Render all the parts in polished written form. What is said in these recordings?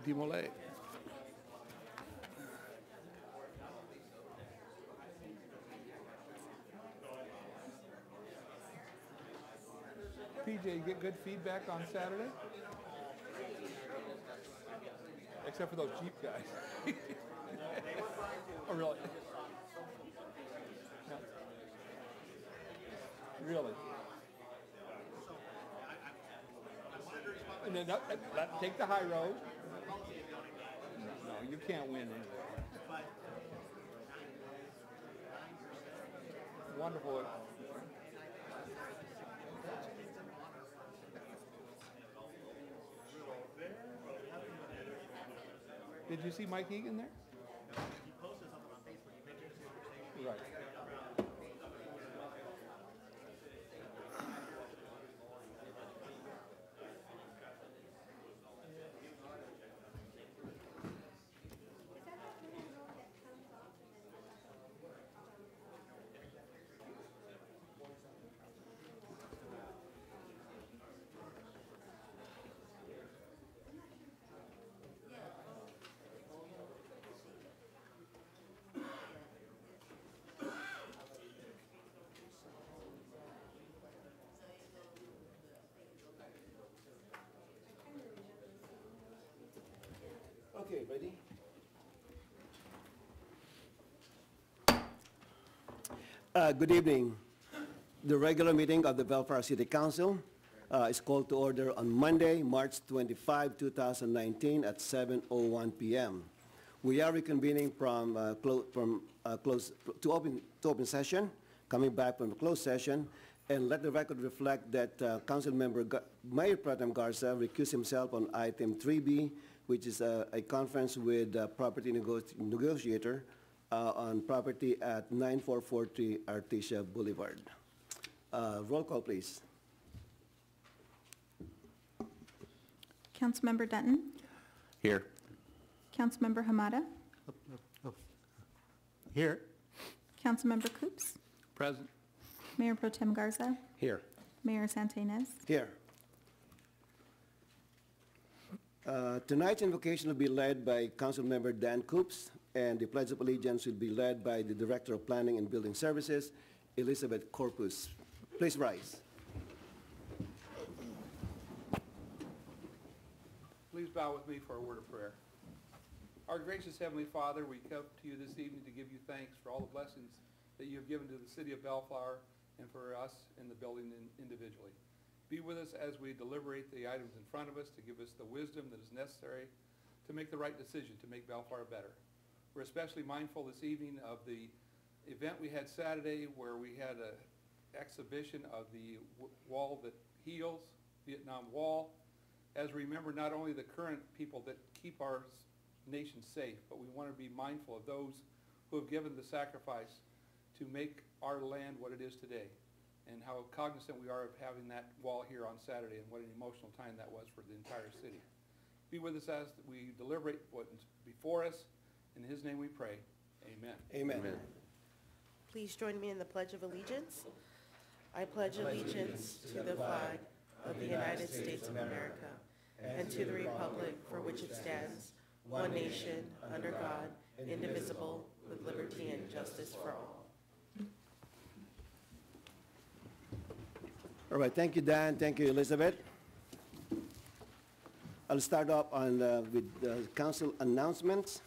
Demolay. PJ, you get good feedback on Saturday? Except for those Jeep guys. Oh, really? No. Really? And then take the high road. No, you can't win anyway. Wonderful. Did you see Mike Egan there? He posted something on Facebook. You mentioned it. Right. Okay, ready? Good evening. The regular meeting of the Bellflower City Council is called to order on Monday, March 25, 2019 at 7:01 p.m. We are reconvening from open session, coming back from the closed session, and let the record reflect that Council Member Mayor Pro Tem Garza recused himself on item 3B, which is a conference with property negotiator on property at 9443 Artesia Boulevard. Roll call, please. Councilmember Dutton. Here. Councilmember Hamada. Here. Councilmember Coops. Present. Mayor Pro Tem Garza. Here. Mayor Santinez. Here. Tonight's invocation will be led by Councilmember Dan Coops, and the Pledge of Allegiance will be led by the Director of Planning and Building Services, Elizabeth Corpus. Please rise. Please bow with me for a word of prayer. Our gracious Heavenly Father, we come to you this evening to give you thanks for all the blessings that you have given to the city of Bellflower and for us in the building individually. Be with us as we deliberate the items in front of us to give us the wisdom that is necessary to make the right decision to make Bellflower better. We're especially mindful this evening of the event we had Saturday where we had an exhibition of the wall that heals, Vietnam Wall. As we remember not only the current people that keep our nation safe, but we want to be mindful of those who have given the sacrifice to make our land what it is today, and how cognizant we are of having that wall here on Saturday, and what an emotional time that was for the entire city. Be with us as we deliberate what's before us. In his name we pray. Amen. Amen. Amen. Please join me in the Pledge of Allegiance. I pledge allegiance to the flag of the United States of America and to the republic for which it stands, one nation, under God, indivisible, with liberty and justice for all. All right, thank you, Dan. Thank you, Elizabeth. I'll start off with council announcements.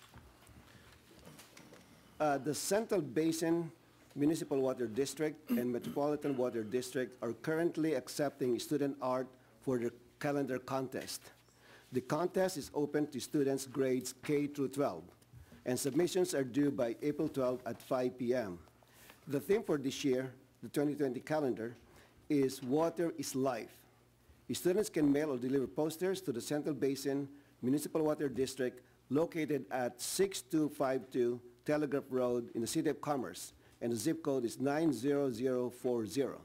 The Central Basin Municipal Water District and Metropolitan Water District are currently accepting student art for their calendar contest. The contest is open to students grades K through 12, and submissions are due by April 12 at 5 p.m. The theme for this year, the 2020 calendar, is Water is Life. Students can mail or deliver posters to the Central Basin Municipal Water District located at 6252 Telegraph Road in the City of Commerce, and the zip code is 90040.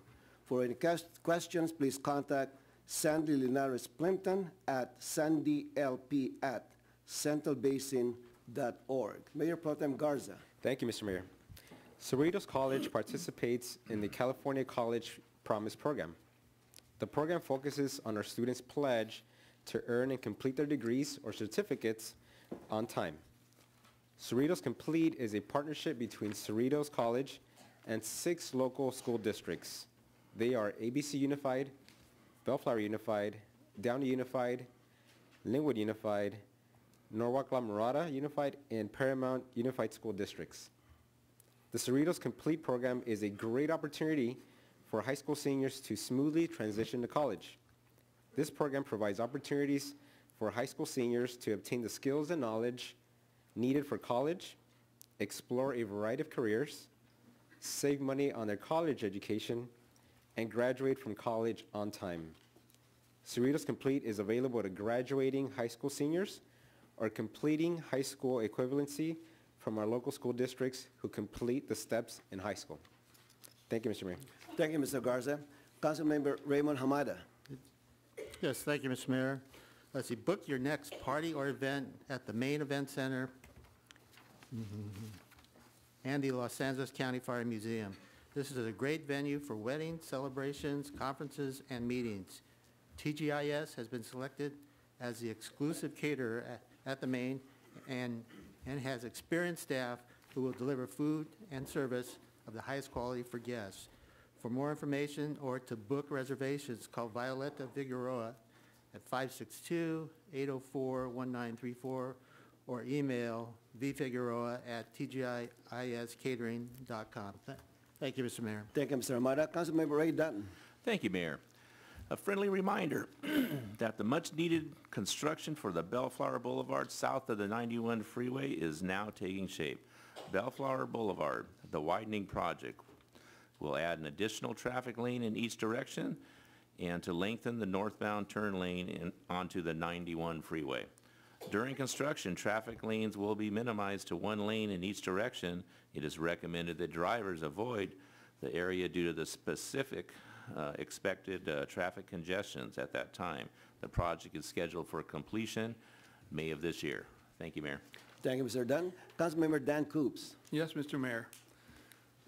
For any questions, please contact Sandy Linares Plimpton at sandylp@centralbasin.org. Mayor Pro Tem Garza. Thank you, Mr. Mayor. Cerritos College participates in the California College Promise Program. The program focuses on our students' pledge to earn and complete their degrees or certificates on time. Cerritos Complete is a partnership between Cerritos College and 6 local school districts. They are ABC Unified, Bellflower Unified, Downey Unified, Linwood Unified, Norwalk La Mirada Unified, and Paramount Unified School Districts. The Cerritos Complete program is a great opportunity for high school seniors to smoothly transition to college. This program provides opportunities for high school seniors to obtain the skills and knowledge needed for college, explore a variety of careers, save money on their college education, and graduate from college on time. Cerritos Complete is available to graduating high school seniors or completing high school equivalency from our local school districts who complete the steps in high school. Thank you, Mr. Mayor. Thank you, Mr. Garza. Councilmember Raymond Hamada. Yes, thank you, Mr. Mayor. Let's see, book your next party or event at the main event center and the Los Angeles County Fire Museum. This is a great venue for weddings, celebrations, conferences, and meetings. TGIS has been selected as the exclusive caterer at the main and has experienced staff who will deliver food and service of the highest quality for guests. For more information or to book reservations, call Violetta Figueroa at 562-804-1934 or email vfigueroa@tgiscatering.com. Thank you, Mr. Mayor. Thank you, Mr. Hamada. Councilmember Ray Dutton. Thank you, Mayor. A friendly reminder that the much-needed construction for the Bellflower Boulevard south of the 91 freeway is now taking shape. Bellflower Boulevard, the widening project, will add an additional traffic lane in each direction and to lengthen the northbound turn lane onto the 91 freeway. During construction, traffic lanes will be minimized to 1 lane in each direction. It is recommended that drivers avoid the area due to the specific expected traffic congestions at that time. The project is scheduled for completion May of this year. Thank you, Mayor. Thank you, Mr. Dutton. Councilmember Dan Coops. Yes, Mr. Mayor.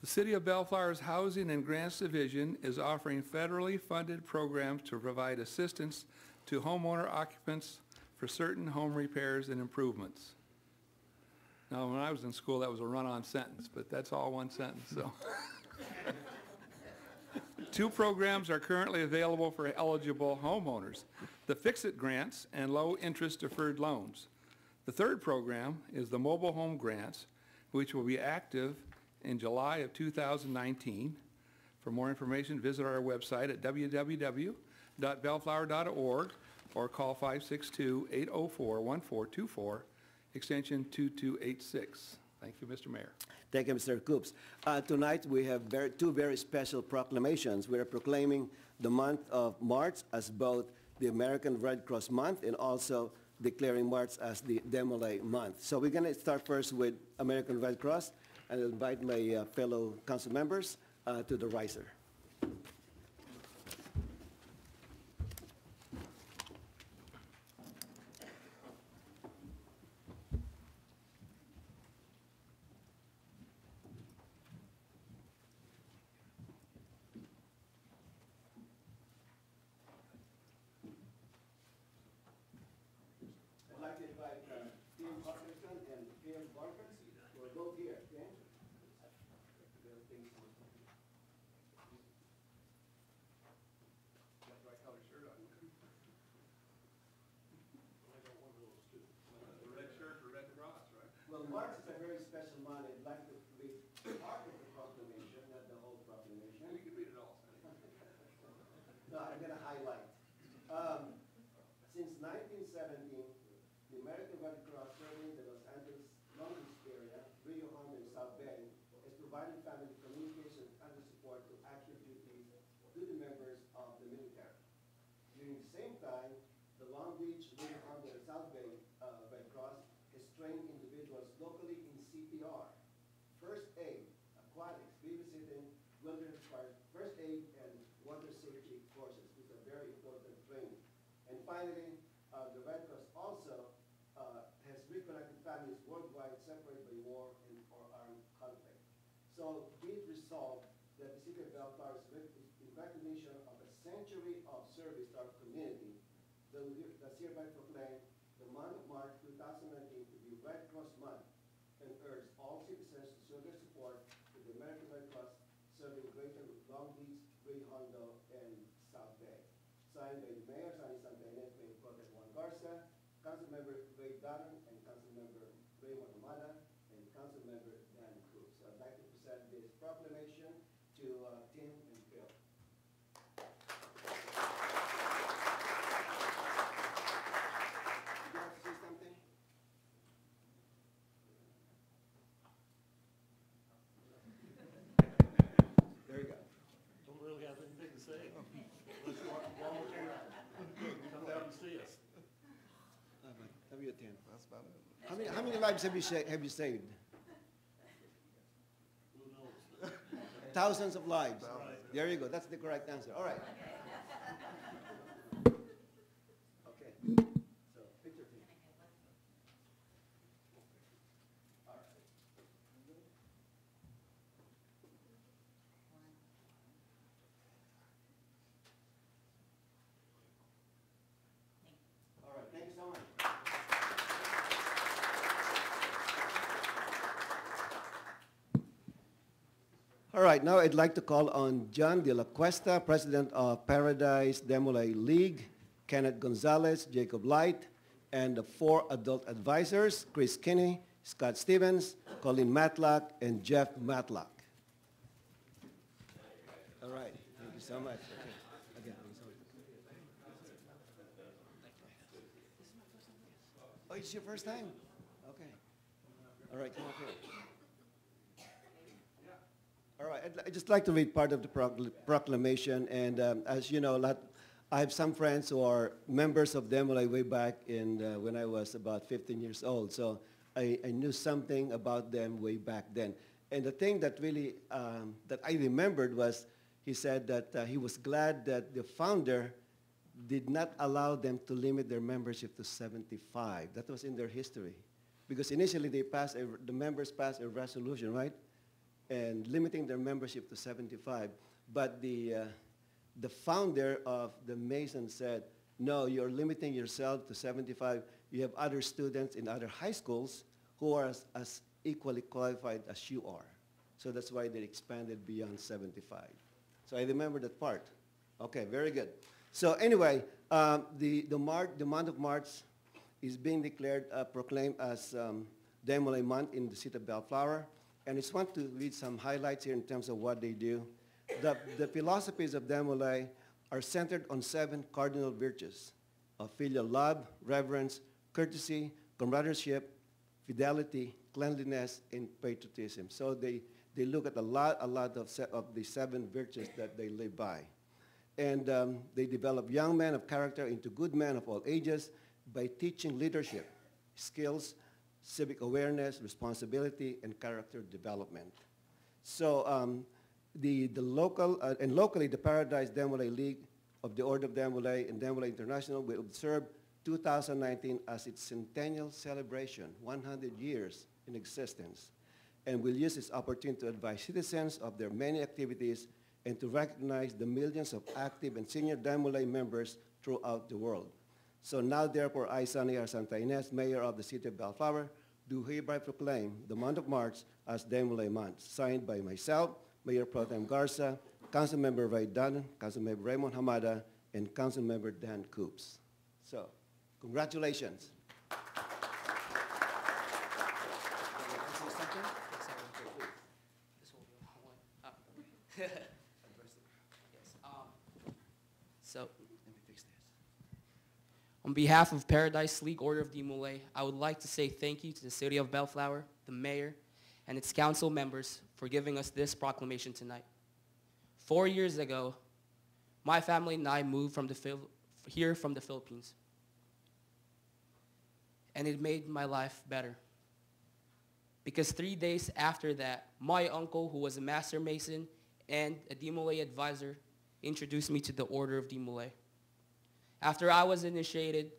The City of Bellflower's Housing and Grants Division is offering federally funded programs to provide assistance to homeowner occupants for certain home repairs and improvements. Now, when I was in school, that was a run-on sentence, but that's all one sentence, so. 2 programs are currently available for eligible homeowners: the Fix-It Grants and Low-Interest Deferred Loans. The 3rd program is the Mobile Home Grants, which will be active in July of 2019. For more information, visit our website at www.bellflower.org or call 562-804-1424, extension 2286. Thank you, Mr. Mayor. Thank you, Mr. Coops. Tonight, we have 2 very special proclamations. We are proclaiming the month of March as both the American Red Cross Month and also declaring March as the Demolay Month. So we're going to start first with American Red Cross, and I'll invite my fellow council members to the riser. I'd like to invite Tim Hutchinson and Pierre Barker, who are both here. Okay? Got the right color shirt on. The red shirt or red cross, right? Well, March is a very special month. I'd like to read part of the proclamation, not the whole proclamation. You can read it all, Sonny. No, I'm going to highlight. Since 1917, the American Red Cross serving the Los Angeles Long Beach area, Rio Hondo, and South Bend has provided family communication and support to active duties to the members of the military. During the same time, the Long Beach, Rio Hondo, and South Bend Red Cross has trained individuals locally in CPR, first aid, aquatics, babysitting, wilderness fire, first aid, and water safety courses. These are very important training. And finally, the Red Cross also has reconnected families worldwide separated by war or armed conflict. So be it resolved that the City of Bellflower is in recognition of a century of service to our community, does hereby proclaim the month of March 2019 to be Red Cross Month and urge all citizens to show their support to the American Red Cross serving Greater Long Beach, Ray Hondo, and South Bay. Signed by the Mayor, Sunny Santa Ynez, Mayor Pro Tem Juan Garza, Councilmember Ray Dunn, and Councilmember Raymond Amada, and Councilmember Dan Cruz. So I'd like to present this proclamation to Tim and Phil. You want to say something? There you go. Don't really have anything to say. Unless you want volunteer, come down and see us. Have you attend? That's about it. How many lives have you saved? Who knows? Thousands of lives. Right. There you go. That's the correct answer. All right. Okay. So, picture team. All right. All right. Thank you so much. All right, now I'd like to call on John De La Cuesta, President of Paradise Demolay League, Kenneth Gonzalez, Jacob Light, and the 4 adult advisors, Chris Kinney, Scott Stevens, Colin Matlock, and Jeff Matlock. All right, thank you so much. Okay. Again, thank you so much. Oh, it's your first time? Okay. All right, come up here. All right, I'd just like to read part of the proclamation. And as you know, I have some friends who are members of Demolay way back when I was about 15 years old. So I knew something about them way back then. And the thing that really, that I remembered was he said that he was glad that the founder did not allow them to limit their membership to 75. That was in their history. Because initially the members passed a resolution, right? And limiting their membership to 75. But the founder of the Mason said, no, you're limiting yourself to 75. You have other students in other high schools who are as equally qualified as you are. So that's why they expanded beyond 75. So I remember that part. Okay, very good. So anyway, the month of March is being declared, proclaimed as Demolay Month in the city of Bellflower. And I just want to read some highlights here in terms of what they do. The philosophies of Demolay are centered on 7 cardinal virtues of filial love, reverence, courtesy, camaraderie, fidelity, cleanliness, and patriotism. So they look at a lot of the 7 virtues that they live by. And they develop young men of character into good men of all ages by teaching leadership, skills, civic awareness, responsibility, and character development. So locally, the Paradise Demolay League of the Order of Demolay and Demolay International will observe 2019 as its centennial celebration, 100 years in existence, and will use this opportunity to advise citizens of their many activities and to recognize the millions of active and senior Demolay members throughout the world. So now, therefore, I, Sunny Santa Ynez, Mayor of the City of Bellflower, do hereby proclaim the month of March as Demolay Month, signed by myself, Mayor Pro Tem Garza, Councilmember Ray Dunn, Councilmember Raymond Hamada, and Councilmember Dan Coops. So, congratulations. So, on behalf of Paradise League Order of Demolay, I would like to say thank you to the City of Bellflower, the Mayor, and its council members for giving us this proclamation tonight. 4 years ago, my family and I moved here from the Philippines, and it made my life better. Because 3 days after that, my uncle, who was a master mason and a Demolay advisor, introduced me to the Order of Demolay. After I was initiated,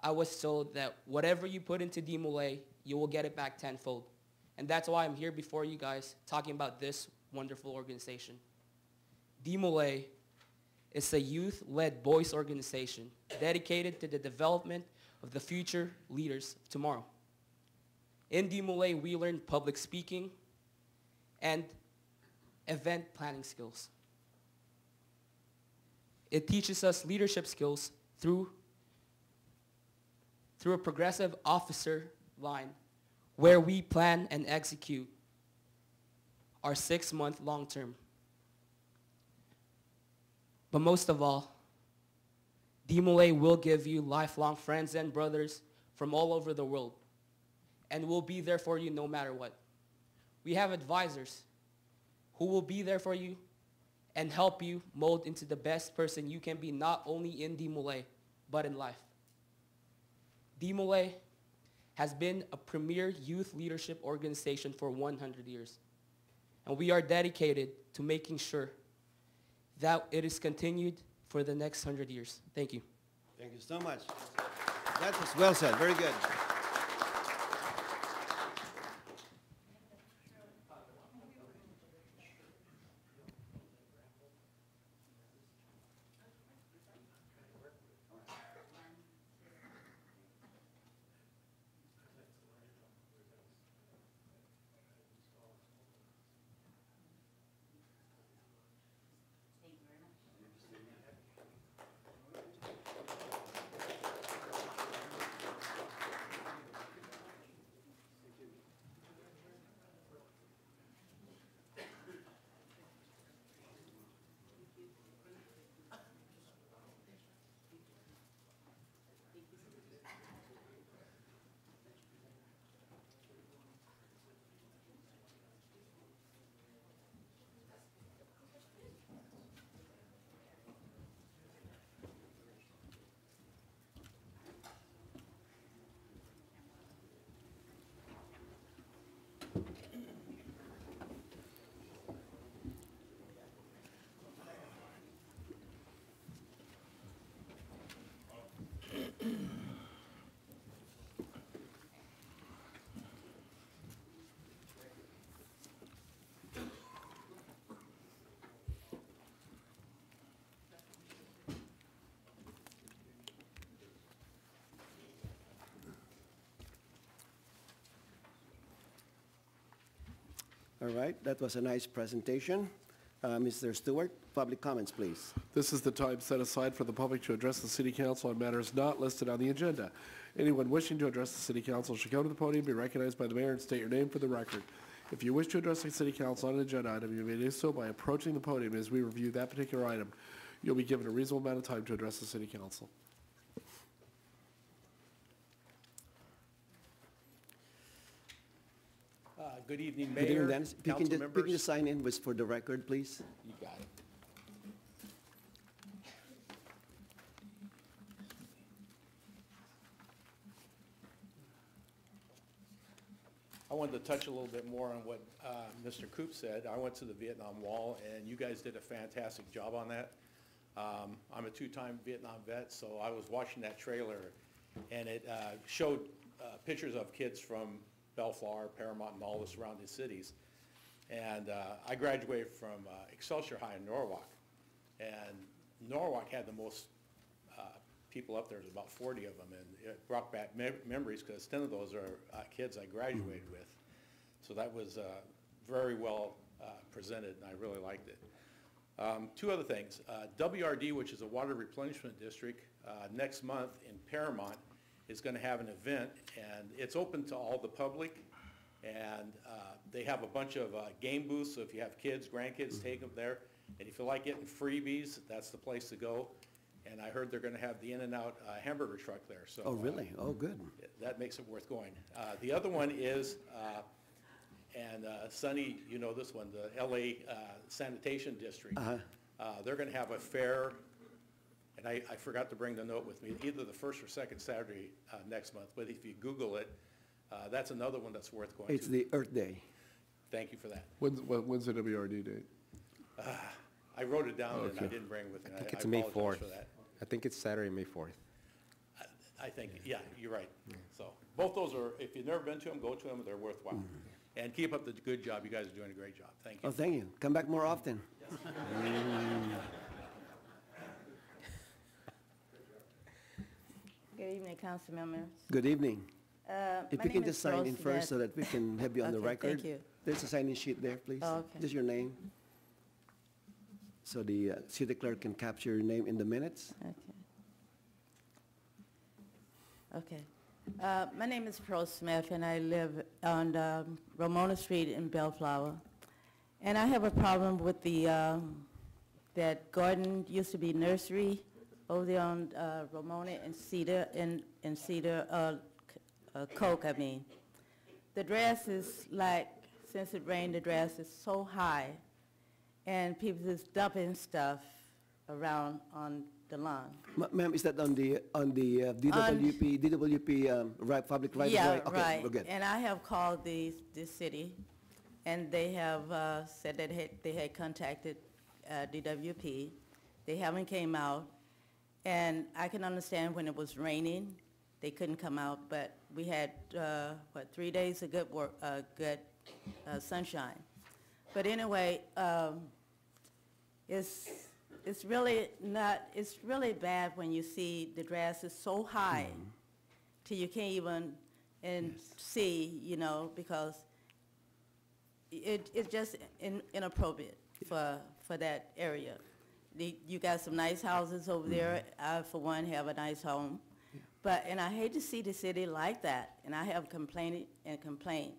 I was told that whatever you put into Demolay, you will get it back tenfold. And that's why I'm here before you guys talking about this wonderful organization. Demolay is a youth-led boys organization dedicated to the development of the future leaders of tomorrow. In DMLA, we learn public speaking and event planning skills. It teaches us leadership skills through a progressive officer line where we plan and execute our 6-month long-term. But most of all, DMLA will give you lifelong friends and brothers from all over the world, and will be there for you no matter what. We have advisors who will be there for you and help you mold into the best person you can be, not only in DMLA, but in life. DMLA has been a premier youth leadership organization for 100 years, and we are dedicated to making sure that it is continued for the next 100 years. Thank you. Thank you so much. That was well said. Very good. All right, that was a nice presentation. Mr. Stewart, public comments, please. This is the time set aside for the public to address the city council on matters not listed on the agenda. Anyone wishing to address the city council should come to the podium, be recognized by the mayor, and state your name for the record. If you wish to address the city council on an agenda item, you may do so by approaching the podium as we review that particular item. You'll be given a reasonable amount of time to address the city council. Good evening, Good evening, Mayor, Dennis. If you council can members. just sign in for the record, please. You got it. I wanted to touch a little bit more on what Mr. Coop said. I went to the Vietnam Wall, and you guys did a fantastic job on that. I'm a two-time Vietnam vet, so I was watching that trailer, and it showed pictures of kids from Bellflower, Paramount, and all the surrounding cities. And I graduated from Excelsior High in Norwalk, and Norwalk had the most people up there. There's about 40 of them, and it brought back memories because 10 of those are kids I graduated with. So that was very well presented, and I really liked it. Two other things. WRD, which is a water replenishment district, next month in Paramount is going to have an event, and it's open to all the public, and they have a bunch of game booths, so if you have kids, grandkids, take them there, and if you like getting freebies, that's the place to go. And I heard they're going to have the In-N-Out hamburger truck there. So, Oh, really? Oh, good. that makes it worth going. The other one is, Sonny, you know this one, the LA Sanitation District. They're going to have a fair, and I forgot to bring the note with me, either the first or second Saturday next month, but if you Google it, that's another one that's worth going to. It's the Earth Day. Thank you for that. When's the WRD date? I wrote it down and I Okay. didn't bring it with me. I think it's May apologize 4th. for that. I think it's Saturday, May 4th. I think, yeah, you're right. So both those are, if you've never been to them, go to them, they're worthwhile. And keep up the good job. You guys are doing a great job. Thank you. Oh, thank you. Come back more often. Good evening, council members. Good evening. If My you can name just is sign Rose in first Smith. so that we can have you on the Okay, record. thank you. There's a sign-in sheet there, please. Oh, okay. Just your name. So the city clerk can capture your name in the minutes. Okay. My name is Rose Smith, and I live on Ramona Street in Bellflower. And I have a problem with the, that garden used to be nursery over there on Ramona and Cedar, and Cedar, Coke, I mean. The grass is like, since it rained, the grass is so high, and people just dumping stuff around on the lawn. Ma'am, is that on the DWP right, public right of Yeah, way? Okay, right. we're good. And I have called the city, and they have said that they had contacted DWP. They haven't came out, and I can understand when it was raining, they couldn't come out, but we had, 3 days of good work, good sunshine. But anyway, it's really not, it's really bad when you see the grass is so high till you can't even see, you know, because it's just inappropriate for that area. You got some nice houses over there. I, for one, have a nice home. But, and I hate to see the city like that, and I have complained and complained,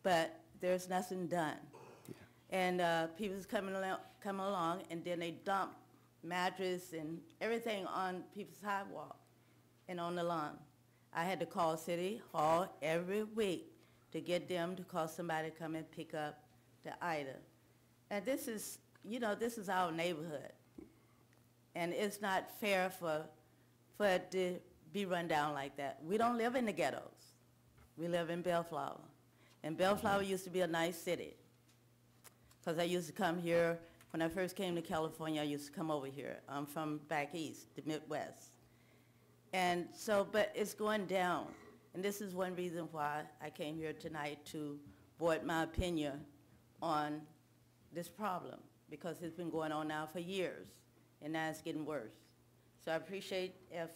but there's nothing done. And people's coming along, and then they dump mattress and everything on people's sidewalk and on the lawn. I had to call City Hall every week to get them to call somebody to come and pick up the item. And this is, you know, this is our neighborhood. And it's not fair for it to be run down like that. We don't live in the ghettos. We live in Bellflower. And Bellflower used to be a nice city. Because I used to come here, when I first came to California, I used to come over here. I'm from back east, the Midwest. And so, but it's going down. And this is one reason why I came here tonight to voice my opinion on this problem, because it's been going on now for years, and now it's getting worse. So I appreciate if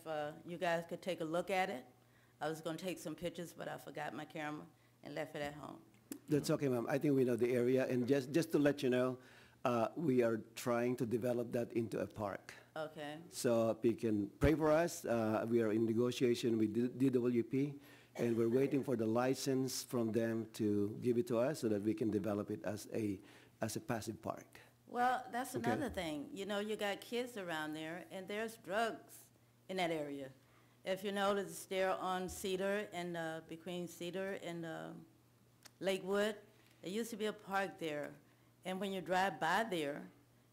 you guys could take a look at it. I was going to take some pictures, but I forgot my camera and left it at home. That's okay, ma'am. I think we know the area, and just to let you know, we are trying to develop that into a park. Okay. So if you can pray for us, we are in negotiation with DWP, and we're waiting for the license from them to give it to us so that we can develop it as a passive park. Well, that's Okay. another thing. You know, you got kids around there, and there's drugs in that area. If you notice, there on Cedar and between Cedar and Lakewood, there used to be a park there. And when you drive by there,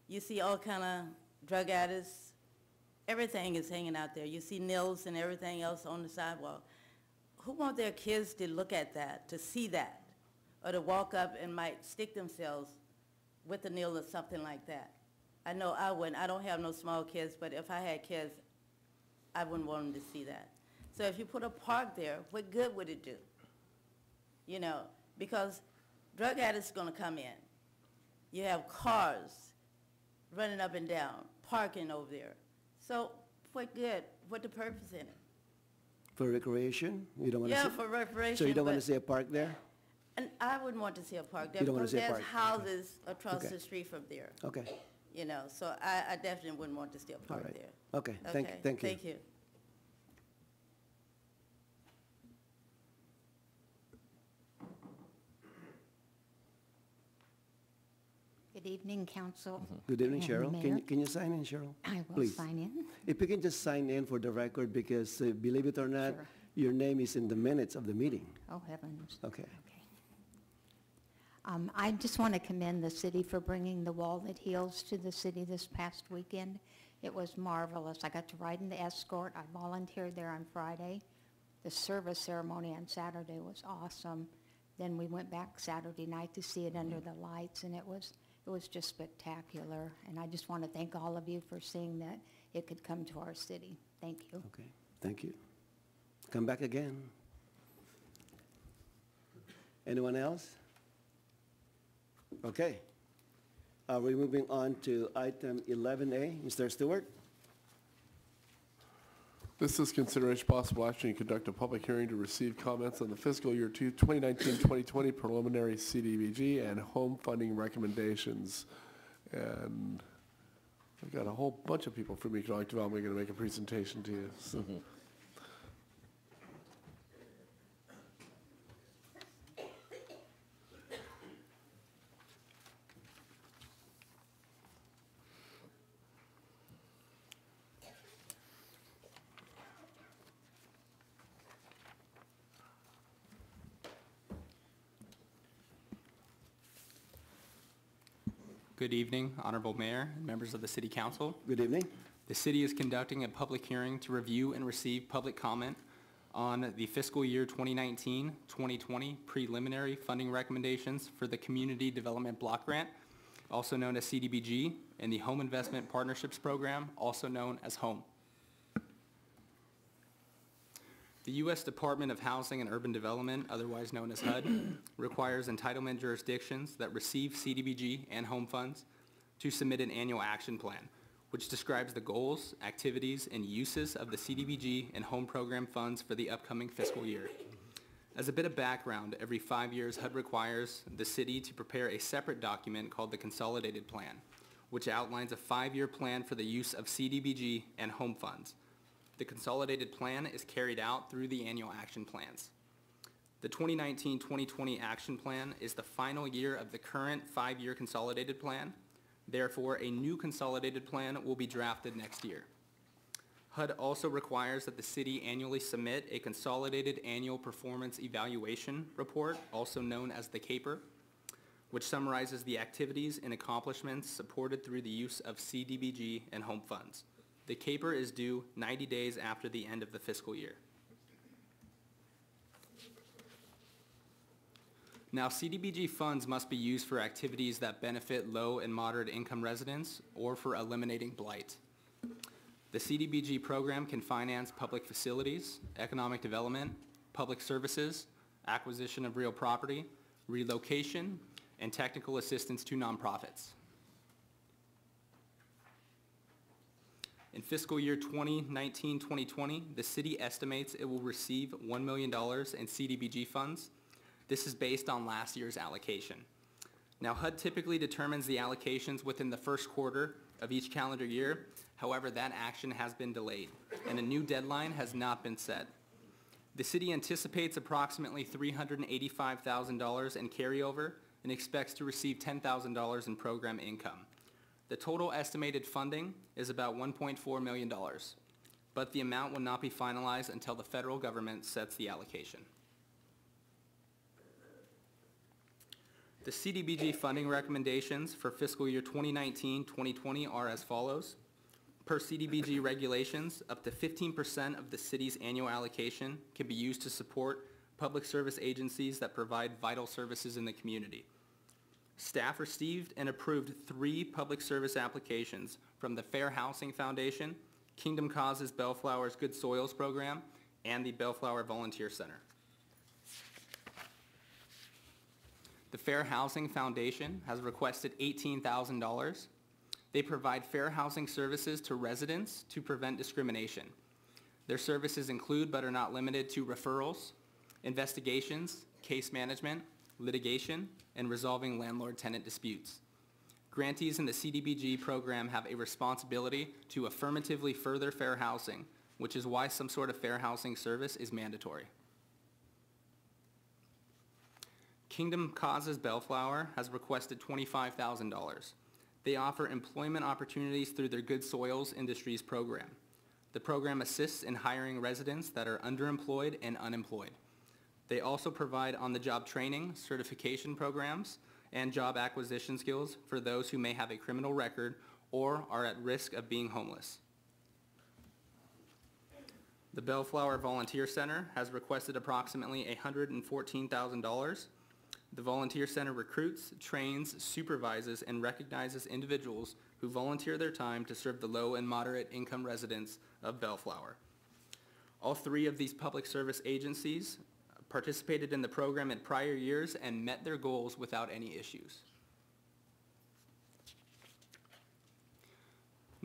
you see all kind of drug addicts. Everything is hanging out there. You see nails and everything else on the sidewalk. Who want their kids to look at that, to see that, or to walk up and might stick themselves with a nail or something like that? I know I wouldn't. I don't have no small kids, but if I had kids, I wouldn't want them to see that. So if you put a park there, what good would it do? You know, because drug addicts are going to come in. You have cars running up and down, parking over there. So what good? What the purpose in it? For recreation? You don't want to Yeah, see? for recreation. So you don't want but- to see a park there? And I wouldn't want to see a park there You don't wanna because see a there's park. houses across Okay. the street from there. Okay, You know, so I definitely wouldn't want to see a all park right. there. Okay, thank you. Thank you. Good evening, council. Good evening, and Cheryl. Mayor. Can you sign in, Cheryl? I will Please. sign in. If you can just sign in for the record, because believe it or not, Sure. your name is in the minutes of the meeting. Oh, heavens. Okay. Okay. I just want to commend the city for bringing the Wall That Heals to the city this past weekend. It was marvelous. I got to ride in the escort. I volunteered there on Friday. The service ceremony on Saturday was awesome. Then we went back Saturday night to see it under the lights, and it was just spectacular. And I just want to thank all of you for seeing that it could come to our city. Thank you. Okay, thank you. Come back again. Anyone else? Okay. We're moving on to item 11A. Mr. Stewart? This is consideration possible action to conduct a public hearing to receive comments on the fiscal year 2019-2020 preliminary CDBG and home funding recommendations. And I've got a whole bunch of people from economic development going to make a presentation to you. So. Good evening, Honorable Mayor and members of the City Council. Good evening. The city is conducting a public hearing to review and receive public comment on the fiscal year 2019-2020 preliminary funding recommendations for the Community Development Block Grant, also known as CDBG, and the Home Investment Partnerships Program, also known as HOME. The U.S. Department of Housing and Urban Development, otherwise known as HUD, requires entitlement jurisdictions that receive CDBG and home funds to submit an annual action plan, which describes the goals, activities, and uses of the CDBG and home program funds for the upcoming fiscal year. As a bit of background, every 5 years, HUD requires the city to prepare a separate document called the Consolidated Plan, which outlines a 5-year plan for the use of CDBG and home funds. The Consolidated Plan is carried out through the annual action plans. The 2019-2020 Action Plan is the final year of the current 5-year Consolidated Plan. Therefore, a new Consolidated Plan will be drafted next year. HUD also requires that the city annually submit a Consolidated Annual Performance Evaluation Report, also known as the CAPER, which summarizes the activities and accomplishments supported through the use of CDBG and home funds. The CAPER is due 90 days after the end of the fiscal year. Now, CDBG funds must be used for activities that benefit low and moderate income residents or for eliminating blight. The CDBG program can finance public facilities, economic development, public services, acquisition of real property, relocation, and technical assistance to nonprofits. In fiscal year 2019-2020, the city estimates it will receive $1 million in CDBG funds. This is based on last year's allocation. Now, HUD typically determines the allocations within the first quarter of each calendar year. However, that action has been delayed, and a new deadline has not been set. The city anticipates approximately $385,000 in carryover and expects to receive $10,000 in program income. The total estimated funding is about $1.4 million, but the amount will not be finalized until the federal government sets the allocation. The CDBG funding recommendations for fiscal year 2019-2020 are as follows. Per CDBG regulations, up to 15% of the city's annual allocation can be used to support public service agencies that provide vital services in the community. Staff received and approved 3 public service applications from the Fair Housing Foundation, Kingdom Causes Bellflower's Good Soils Program, and the Bellflower Volunteer Center. The Fair Housing Foundation has requested $18,000. They provide fair housing services to residents to prevent discrimination. Their services include, but are not limited to, referrals, investigations, case management, litigation, and resolving landlord-tenant disputes. Grantees in the CDBG program have a responsibility to affirmatively further fair housing, which is why some sort of fair housing service is mandatory. Kingdom Causes Bellflower has requested $25,000. They offer employment opportunities through their Good Soils Industries program. The program assists in hiring residents that are underemployed and unemployed. They also provide on-the-job training, certification programs, and job acquisition skills for those who may have a criminal record or are at risk of being homeless. The Bellflower Volunteer Center has requested approximately $114,000. The Volunteer Center recruits, trains, supervises, and recognizes individuals who volunteer their time to serve the low and moderate income residents of Bellflower. All 3 of these public service agencies participated in the program in prior years and met their goals without any issues.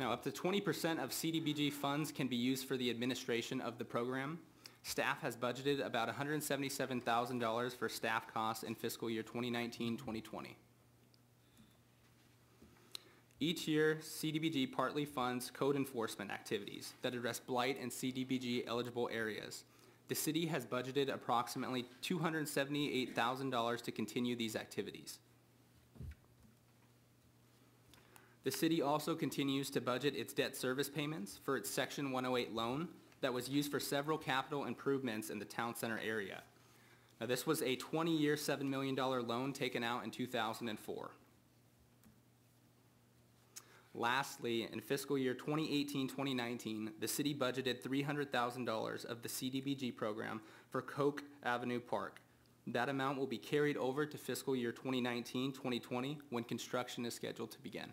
Now, up to 20% of CDBG funds can be used for the administration of the program. Staff has budgeted about $177,000 for staff costs in fiscal year 2019-2020. Each year, CDBG partly funds code enforcement activities that address blight in CDBG eligible areas. The city has budgeted approximately $278,000 to continue these activities. The city also continues to budget its debt service payments for its Section 108 loan that was used for several capital improvements in the town center area. Now, this was a 20-year, $7 million loan taken out in 2004. Lastly, in fiscal year 2018-2019, the city budgeted $300,000 of the CDBG program for Coke Avenue Park. That amount will be carried over to fiscal year 2019-2020 when construction is scheduled to begin.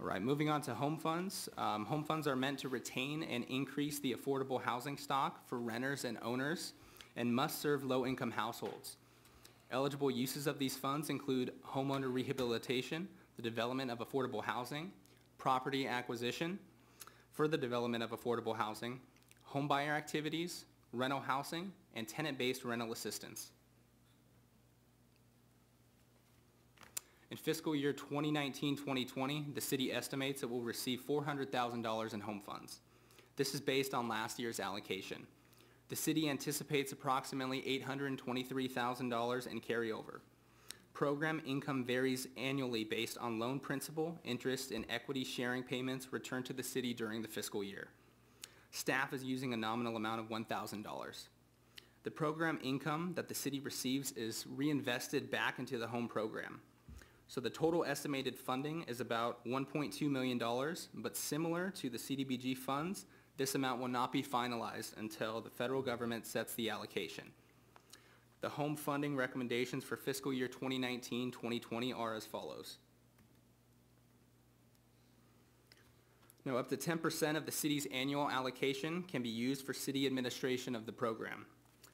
All right, moving on to home funds. Home funds are meant to retain and increase the affordable housing stock for renters and owners and must serve low-income households. Eligible uses of these funds include homeowner rehabilitation, the development of affordable housing, property acquisition for the development of affordable housing, homebuyer activities, rental housing, and tenant-based rental assistance. In fiscal year 2019-2020, the city estimates it will receive $400,000 in home funds. This is based on last year's allocation. The city anticipates approximately $823,000 in carryover. Program income varies annually based on loan principal, interest, and equity sharing payments returned to the city during the fiscal year. Staff is using a nominal amount of $1,000. The program income that the city receives is reinvested back into the home program. So the total estimated funding is about $1.2 million, but similar to the CDBG funds, this amount will not be finalized until the federal government sets the allocation. The home funding recommendations for fiscal year 2019-2020 are as follows. Now, up to 10% of the city's annual allocation can be used for city administration of the program.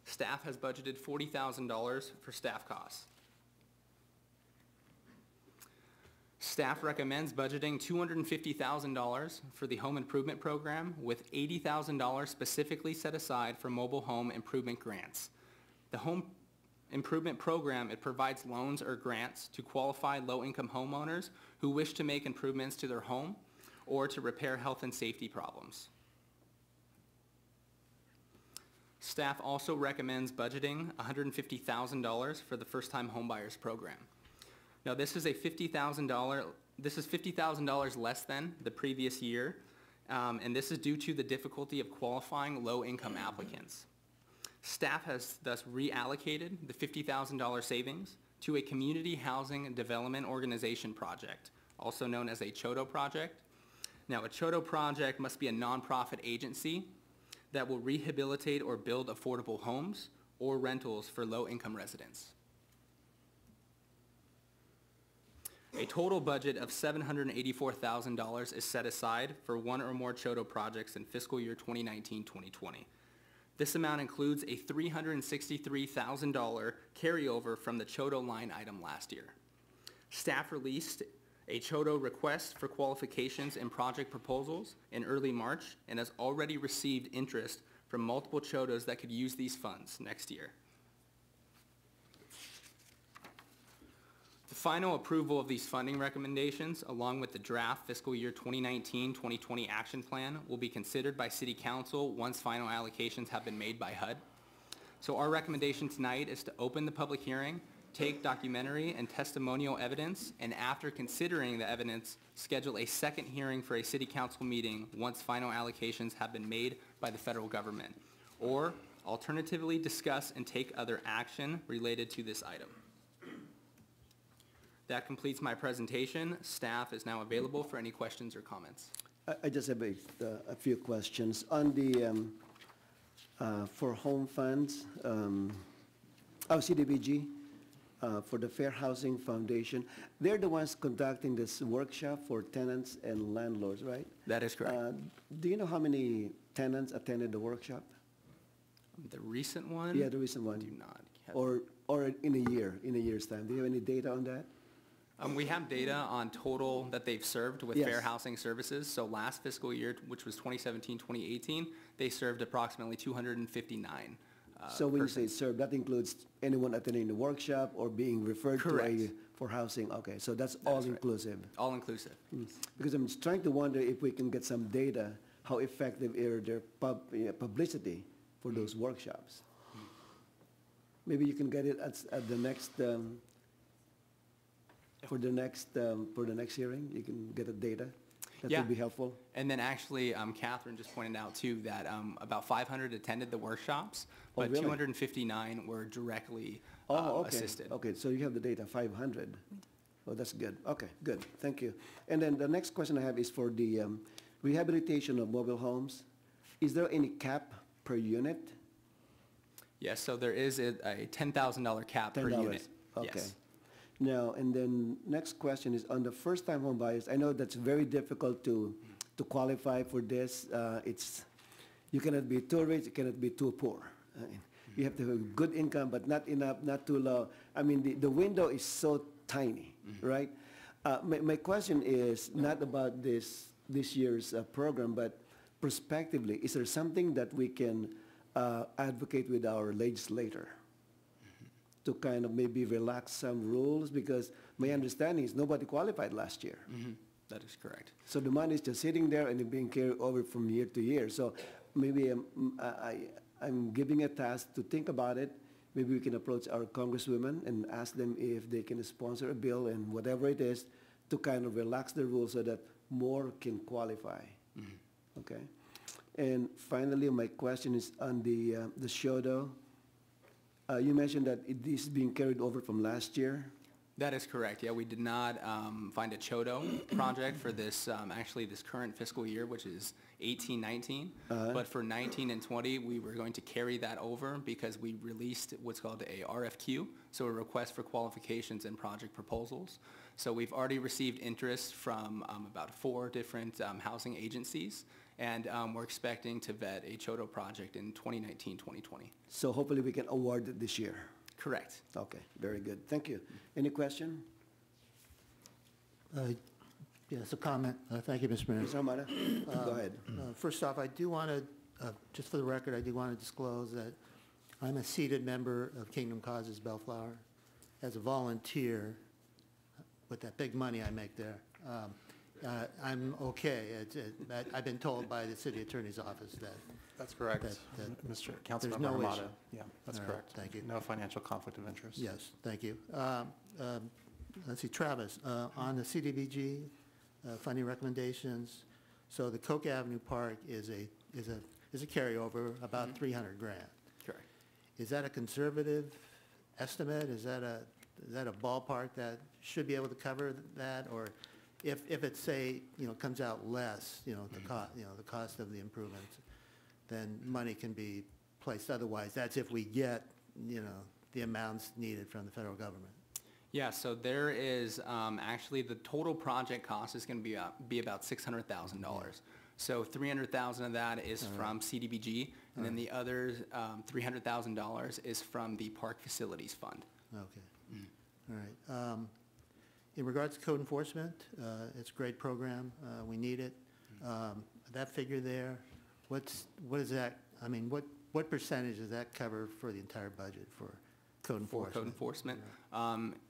Staff has budgeted $40,000 for staff costs. Staff recommends budgeting $250,000 for the home improvement program, with $80,000 specifically set aside for mobile home improvement grants. The home improvement program, it provides loans or grants to qualified low-income homeowners who wish to make improvements to their home or to repair health and safety problems. Staff also recommends budgeting $150,000 for the first-time homebuyers program. Now, this is $50,000 less than the previous year, and this is due to the difficulty of qualifying low-income applicants. Staff has thus reallocated the $50,000 savings to a community housing development organization project, also known as a CHODO project. Now, a CHODO project must be a nonprofit agency that will rehabilitate or build affordable homes or rentals for low-income residents. A total budget of $784,000 is set aside for one or more CHODO projects in fiscal year 2019-2020. This amount includes a $363,000 carryover from the CHODO line item last year. Staff released a CHODO request for qualifications and project proposals in early March and has already received interest from multiple CHODOs that could use these funds next year. The final approval of these funding recommendations, along with the draft fiscal year 2019-2020 action plan, will be considered by City Council once final allocations have been made by HUD. So our recommendation tonight is to open the public hearing, take documentary and testimonial evidence, and after considering the evidence, schedule a second hearing for a City Council meeting once final allocations have been made by the federal government, or alternatively discuss and take other action related to this item. That completes my presentation. Staff is now available for any questions or comments. I just have a few questions. On the, for home funds, CDBG, for the Fair Housing Foundation, they're the ones conducting this workshop for tenants and landlords, right? That is correct. Do you know how many tenants attended the workshop? The recent one? Yeah, the recent one. I do not. Or in a year's time. Do you have any data on that? We have data on total that they've served with Yes. fair housing services. So last fiscal year, which was 2017, 2018, they served approximately 259 So when you say persons. serve, that includes anyone attending the workshop or being referred to Correct. for housing? Okay, so that's That all is right. inclusive. All inclusive. Because I'm just trying to wonder if we can get some data, how effective are their publicity for those workshops. Maybe you can get it at the next, for the next hearing, you can get the data. That Yeah. would be helpful. And then actually, Catherine just pointed out too that about 500 attended the workshops, Oh, but really? 259 were directly Oh, okay. assisted. Okay, so you have the data, 500. Oh, that's good. Okay, good. Thank you. And then the next question I have is for the rehabilitation of mobile homes. Is there any cap per unit? Yes, so there is a $10,000 cap per $10. unit. Okay. Yes. Now, and then next question is on the first-time home buyers. I know that's very difficult to qualify for this. You cannot be too rich, you cannot be too poor. You have to have good income, but not enough, not too low. I mean, the window is so tiny, right? My question is not about this year's program, but prospectively, is there something that we can advocate with our legislator to kind of maybe relax some rules? Because my understanding is nobody qualified last year. That is correct. So the money is just sitting there and it's being carried over from year to year. So maybe I'm giving a task to think about it. Maybe we can approach our congresswomen and ask them if they can sponsor a bill and whatever it is to kind of relax the rules so that more can qualify. Okay? And finally, my question is on the SHODO. You mentioned that it is being carried over from last year. That is correct. Yeah, we did not find a CHODO project for this, actually this current fiscal year, which is 18-19. But for 19 and 20, we were going to carry that over because we released what's called a RFQ, so a request for qualifications and project proposals. So we've already received interest from about 4 different housing agencies, and we're expecting to vet a CHODO project in 2019-2020. So hopefully we can award it this year. Correct. Okay, very good. Thank you. Any question? Yes, a comment. Thank you, Mr. Mayor. Mr. Hamada, go ahead. First off, I do want to, just for the record, I do want to disclose that I'm a seated member of Kingdom Causes Bellflower as a volunteer with that big money I make there. I'm okay. I've been told by the city attorney's office that. That's correct, Mr. Councilmember no Hamada. issue. Yeah, that's All right, correct. thank you. No financial conflict of interest. Yes, thank you. Let's see, Travis, on the CDBG funding recommendations, so the Coke Avenue Park is a carryover, about 300 grand. Correct. Is that a conservative estimate? Is that a ballpark that should be able to cover that? Or if it's, say, comes out less, the cost of the improvements, then money can be placed otherwise. That's if we get, the amounts needed from the federal government. Yeah, so there is, actually, the total project cost is going to be about $600,000. So $300,000 of that is from CDBG, and then the other $300,000 is from the Park Facilities Fund. Okay. All right. In regards to code enforcement, it's a great program. We need it. That figure there, what is that? I mean, what percentage does that cover for the entire budget for code enforcement? For code enforcement.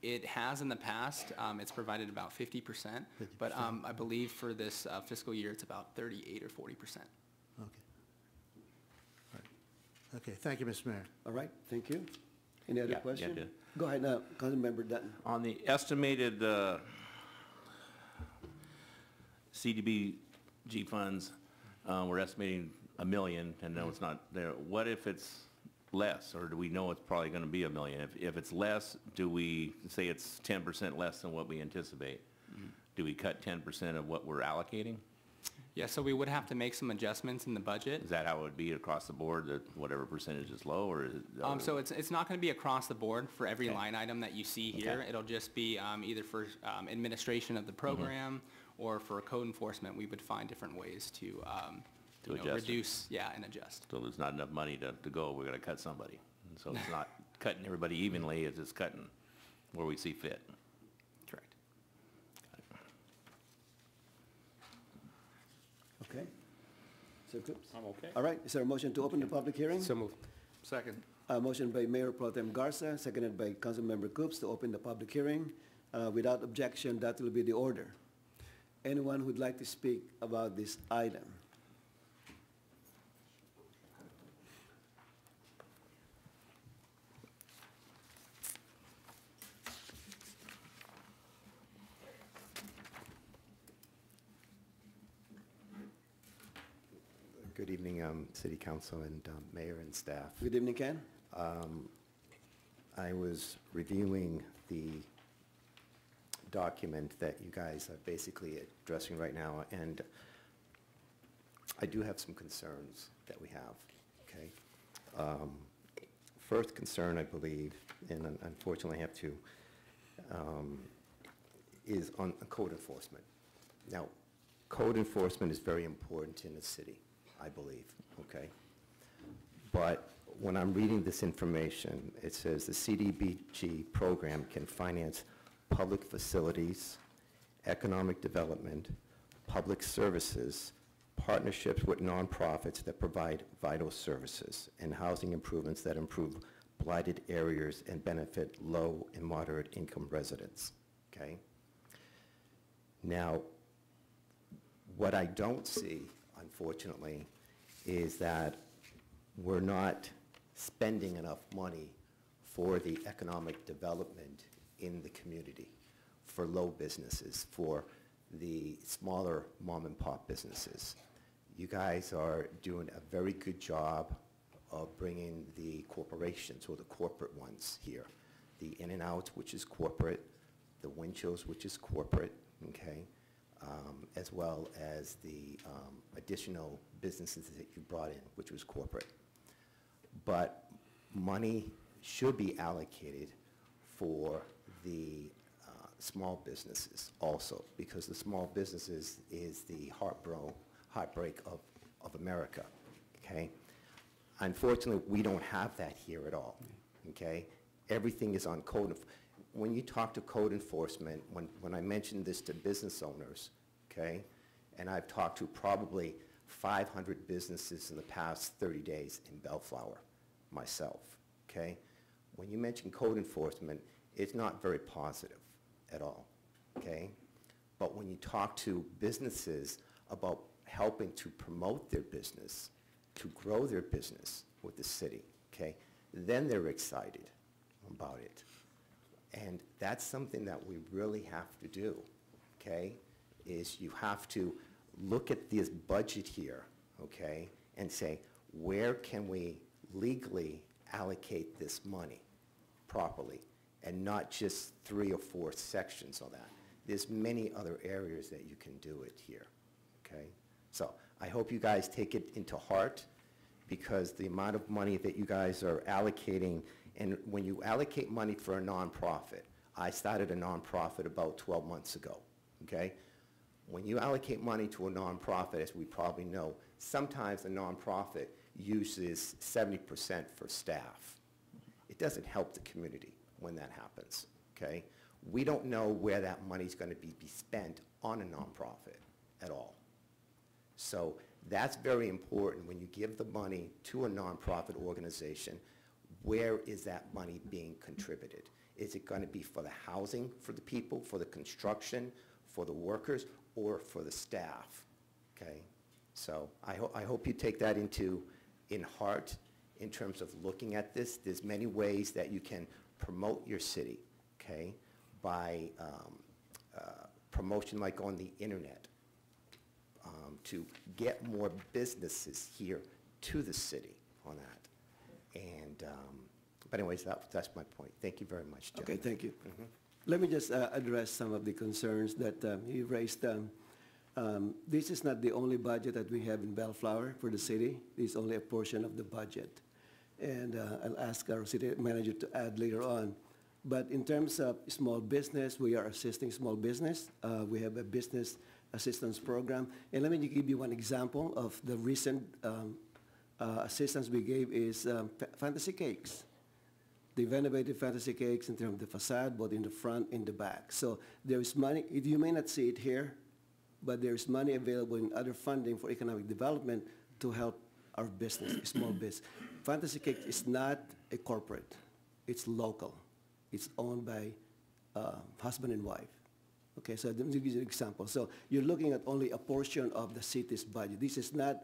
It has in the past, it's provided about 50%, but I believe for this fiscal year, it's about 38 or 40%. Okay. All right. Okay, thank you, Mr. Mayor. All right, thank you. Any other questions? yeah. Go ahead now, Councilmember Dutton. On the estimated CDBG funds, we're estimating $1 million, and no, it's not there. What if it's less, or do we know it's probably going to be $1 million? If it's less, do we say it's 10% less than what we anticipate? Do we cut 10% of what we're allocating? Yeah, so we would have to make some adjustments in the budget. Is that how it would be across the board, that whatever percentage is low, or is it? So it's not going to be across the board for every line item that you see here. Okay. It'll just be either for administration of the program or for code enforcement. We would find different ways to adjust it. reduce, and adjust. So there's not enough money to go, we're going to cut somebody. And so it's not cutting everybody evenly, it's just cutting where we see fit. Correct. Mr. Coops? I'm okay. All right, is there a motion to open the public hearing? So moved. Second. Motion by Mayor Pro Tem Garza, seconded by Councilmember Coops to open the public hearing. Without objection, that will be the order. Anyone who'd like to speak about this item? Good evening, City Council and Mayor and staff. Good evening, Ken. I was reviewing the document that you guys are basically addressing right now, and I do have some concerns that we have, okay? First concern, I believe, and unfortunately I have to, is on code enforcement. Now, code enforcement is very important in the city, I believe, okay? But when I'm reading this information, it says the CDBG program can finance public facilities, economic development, public services, partnerships with nonprofits that provide vital services, and housing improvements that improve blighted areas and benefit low and moderate income residents, okay? Now, what I don't see, unfortunately, is that we're not spending enough money for the economic development in the community, for low businesses, for the smaller mom and pop businesses. You guys are doing a very good job of bringing the corporations, or the corporate ones here, the In-N-Out, which is corporate, the Winchell's, which is corporate, okay, as well as the additional businesses that you brought in, which was corporate. But money should be allocated for the small businesses also, because the small businesses is the heartbreak of America, okay? Unfortunately, we don't have that here at all, okay? Everything is on code. When you talk to code enforcement, when I mentioned this to business owners, okay, and I've talked to probably 500 businesses in the past 30 days in Bellflower myself, okay? When you mention code enforcement, it's not very positive at all, okay? But when you talk to businesses about helping to promote their business, to grow their business with the city, okay, then they're excited about it. And that's something that we really have to do, okay, is you have to look at this budget here, okay, and say, where can we legally allocate this money properly, and not just 3 or 4 sections of that. There's many other areas that you can do it here, okay? So I hope you guys take it into heart, because the amount of money that you guys are allocating, and when you allocate money for a nonprofit, I started a nonprofit about 12 months ago, okay? When you allocate money to a nonprofit, as we probably know, sometimes a nonprofit uses 70% for staff. It doesn't help the community when that happens, okay? We don't know where that money's going to be spent on a nonprofit at all. So that's very important when you give the money to a nonprofit organization. Where is that money being contributed? Is it going to be for the housing for the people, for the construction, for the workers, or for the staff, okay? So I hope you take that in heart in terms of looking at this. There's many ways that you can promote your city, okay, by promotion like on the internet, to get more businesses here to the city on that. And, but anyways, that's my point. Thank you very much, Jim. Okay, thank you. Let me just address some of the concerns that you raised. This is not the only budget that we have in Bellflower for the city. It's only a portion of the budget. And I'll ask our city manager to add later on. But in terms of small business, we are assisting small business. We have a business assistance program. And let me give you one example of the recent assistance we gave is fantasy cakes. They renovated fantasy cakes in terms of the facade, both in the front and the back. So there is money, you may not see it here, but there is money available in other funding for economic development to help our business, small business. Fantasy Cake is not a corporate. It's local. It's owned by husband and wife. Okay, so let me give you an example. So you're looking at only a portion of the city's budget. This is not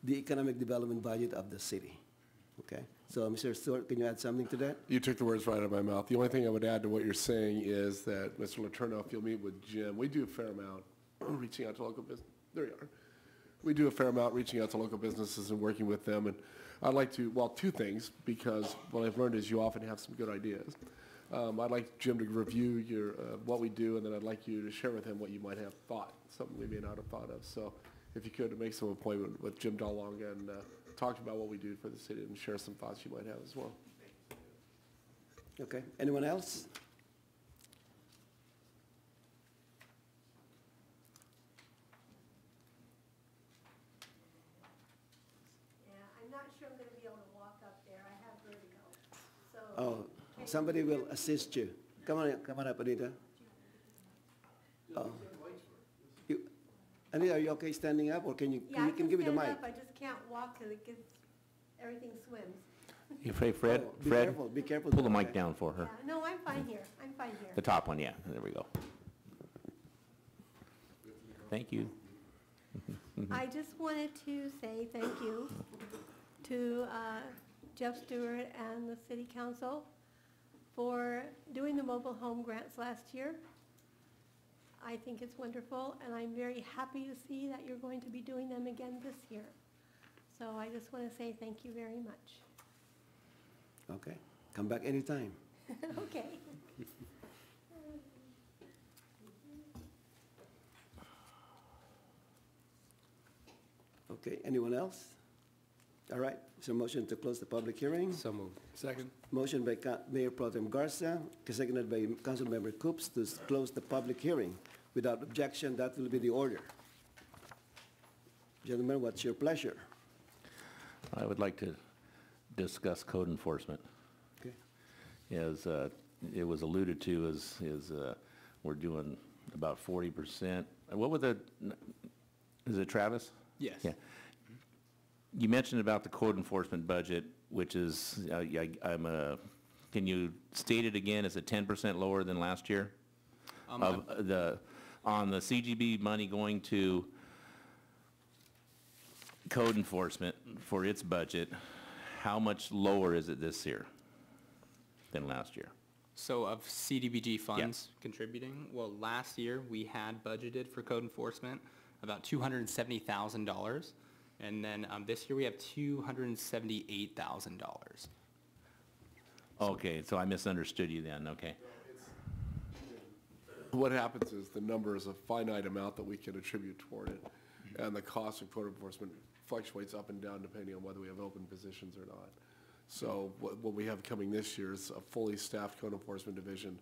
the economic development budget of the city. Okay, so Mr. Stewart, can you add something to that? You took the words right out of my mouth. The only thing I would add to what you're saying is that, Mr. Letourneau, if you'll meet with Jim, we do a fair amount reaching out to local business. There you are. We do a fair amount reaching out to local businesses and working with them. And I'd like to, well, two things, because what I've learned is you often have some good ideas. I'd like Jim to review your, what we do, and then I'd like you to share with him what you might have thought, something we may not have thought of. So if you could, make some appointment with Jim Dalong and talk about what we do for the city and share some thoughts you might have as well. Okay, anyone else? I'm not sure I'm going to be able to walk up there. I have vertigo. So. Oh, somebody will assist you. Come on up, Anita. Oh. Anita, are you okay standing up, or can you Yeah, I can give me the stand mic? up. I just can't walk because it gets, everything swims. You afraid, Fred? Oh, be Fred, careful, be careful. pull the there, mic okay? down for her. Yeah, no, I'm fine here. I'm fine here. The top one, yeah, there we go. Thank you. I just wanted to say thank you to Jeff Stewart and the City Council for doing the mobile home grants last year. I think it's wonderful, and I'm very happy to see that you're going to be doing them again this year. So I just want to say thank you very much. Okay, come back anytime. Okay. Okay, anyone else? All right, is there a motion to close the public hearing? So moved. Second. Motion by Mayor Pro Tem Garza, seconded by Councilmember Coops to close the public hearing. Without objection, that will be the order. Gentlemen, what's your pleasure? I would like to discuss code enforcement. Okay. As it was alluded to, we're doing about 40%. What would is it Travis? Yes. Yeah. You mentioned about the code enforcement budget, which is, can you state it again, is it 10% lower than last year? On the CGB money going to code enforcement for its budget, how much lower is it this year than last year? So of CDBG funds contributing, well, last year we had budgeted for code enforcement about $270,000. And then this year we have $278,000. Okay, so I misunderstood you then, okay. What happens is the number is a finite amount that we can attribute toward it, and the cost of code enforcement fluctuates up and down depending on whether we have open positions or not. So what we have coming this year is a fully staffed code enforcement division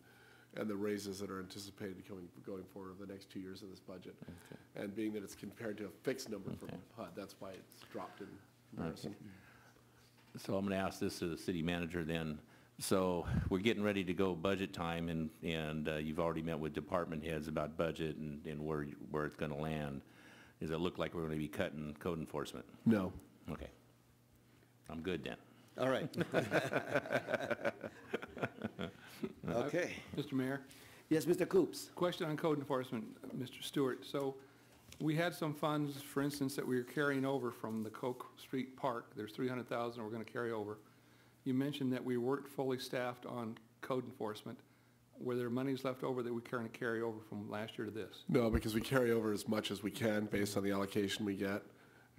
and the raises that are anticipated going forward over the next 2 years of this budget. Okay. And being that it's compared to a fixed number from HUD, that's why it's dropped in comparison. Okay. So I'm going to ask this to the city manager then. So we're getting ready to go budget time, and you've already met with department heads about budget and where it's going to land. Does it look like we're going to be cutting code enforcement? No. Okay. I'm good then. All right. Okay. Mr. Mayor, Yes, Mr. Coops. question on code enforcement, Mr. Stewart. So we had some funds, for instance, that we were carrying over from the Coke Street Park. There's $300,000 we're going to carry over. You mentioned that we weren't fully staffed on code enforcement. Were there monies left over that we can carry over from last year to this? No, because we carry over as much as we can based on the allocation we get.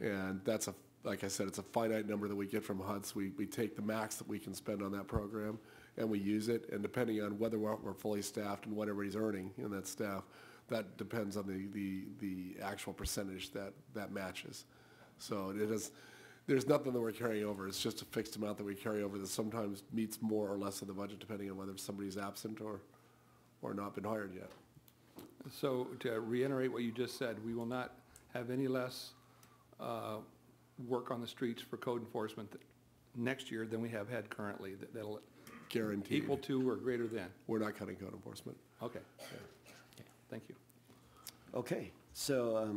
And that's like I said, it's a finite number that we get from HUD. So we take the max that we can spend on that program and we use it. And depending on whether we're fully staffed and what everybody's earning in that staff, that depends on the actual percentage that matches. So there's nothing that we're carrying over. It's just a fixed amount that we carry over that sometimes meets more or less of the budget depending on whether somebody's absent or not been hired yet. So to reiterate what you just said, we will not have any less work on the streets for code enforcement next year than we have had currently. That'll Guaranteed. equal to or greater than. We're not cutting code enforcement. Okay. Thank you. Okay, so,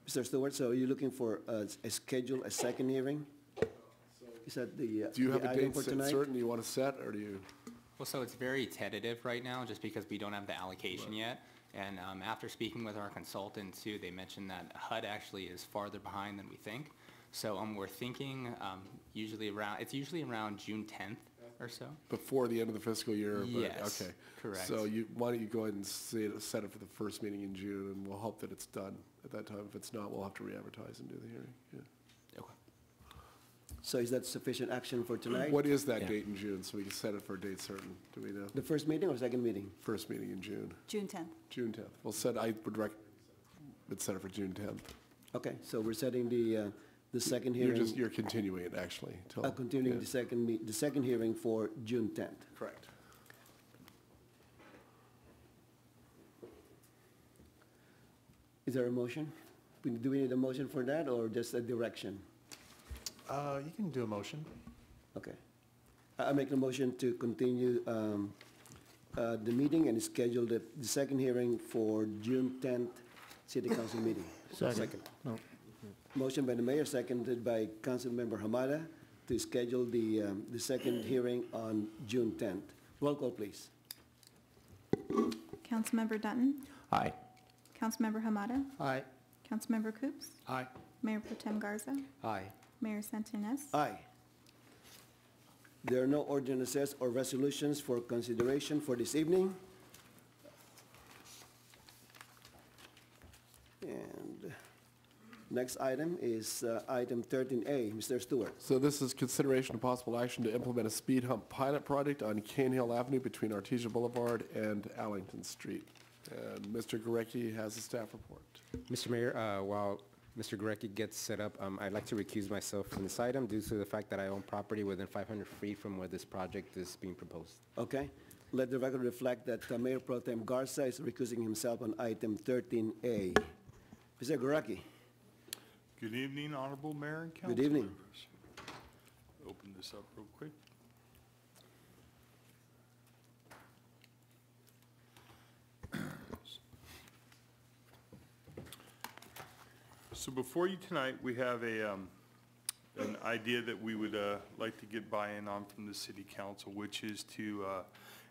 Mr. Mr. Stewart, so you're looking for a schedule, a second hearing? Is that the Do you have the a item date for tonight? certain you want to set, or do you? Well, so it's very tentative right now, just because we don't have the allocation yet. And after speaking with our consultant too, they mentioned that HUD actually is farther behind than we think. So we're thinking it's usually around June 10th or so. Before the end of the fiscal year? But, Yes, okay. correct. So why don't you go ahead and set it for the first meeting in June, and we'll hope that it's done at that time. If it's not, we'll have to re-advertise and do the hearing. Yeah. So is that sufficient action for tonight? What is that date in June, so we can set it for a date certain? Do we know? The first meeting or second meeting? First meeting in June. June 10th. June 10th. Well, I would set it for June 10th. Okay, so we're setting the second You're hearing. you're continuing it, actually. Till, Continuing the second hearing for June 10th. Correct. Is there a motion? Do we need a motion for that, or just a direction? You can do a motion. Okay. I make a motion to continue the meeting and schedule the second hearing for June 10th City Council meeting. Second. No. Motion by the mayor, seconded by Councilmember Hamada, to schedule the second hearing on June 10th. Roll call, please. Councilmember Dutton? Aye. Councilmember Hamada? Aye. Councilmember Coops? Aye. Mayor Pro Tem Garza? Aye. Mayor Santinez? Aye. There are no ordinances or resolutions for consideration for this evening. And next item is item 13A. Mr. Stewart. So this is consideration of possible action to implement a speed hump pilot project on Cane Hill Avenue between Artesia Boulevard and Allington Street. And Mr. Gurecki has a staff report. Mr. Mayor, while Mr. Gurecki gets set up, I'd like to recuse myself from this item due to the fact that I own property within 500 feet from where this project is being proposed. Okay. Let the record reflect that Mayor Pro Tem Garza is recusing himself on item 13A. Mr. Gurecki. Good evening, Honorable Mayor and Council Good evening. members. Open this up real quick. So before you tonight, we have an idea that we would like to get buy-in on from the City Council, which is to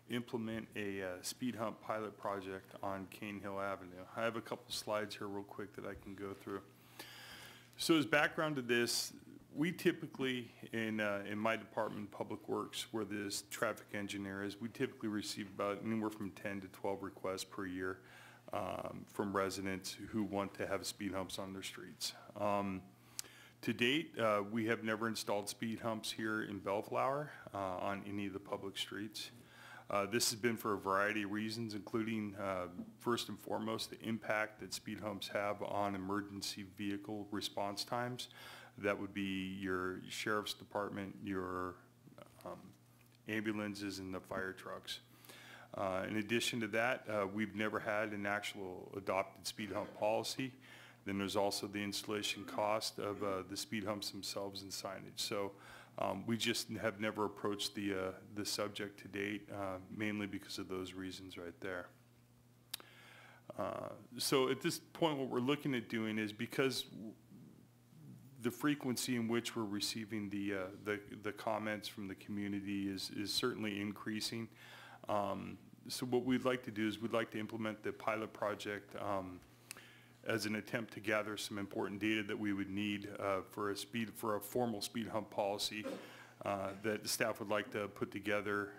implement a speed hump pilot project on Cane Hill Avenue. I have a couple slides here real quick that I can go through. So as background to this, we typically, in my department, Public Works, where this traffic engineer is, we typically receive about anywhere from 10 to 12 requests per year from residents who want to have speed humps on their streets. To date, we have never installed speed humps here in Bellflower on any of the public streets. This has been for a variety of reasons, including, first and foremost, the impact that speed humps have on emergency vehicle response times. That would be your sheriff's department, your ambulances, and the fire trucks. In addition to that, we've never had an actual adopted speed hump policy. Then there's also the installation cost of the speed humps themselves and signage. So we just have never approached the subject to date, mainly because of those reasons right there. So at this point, what we're looking at doing is, because the frequency in which we're receiving the comments from the community is certainly increasing. So what we'd like to do is we'd like to implement the pilot project as an attempt to gather some important data that we would need for a formal speed hump policy that the staff would like to put together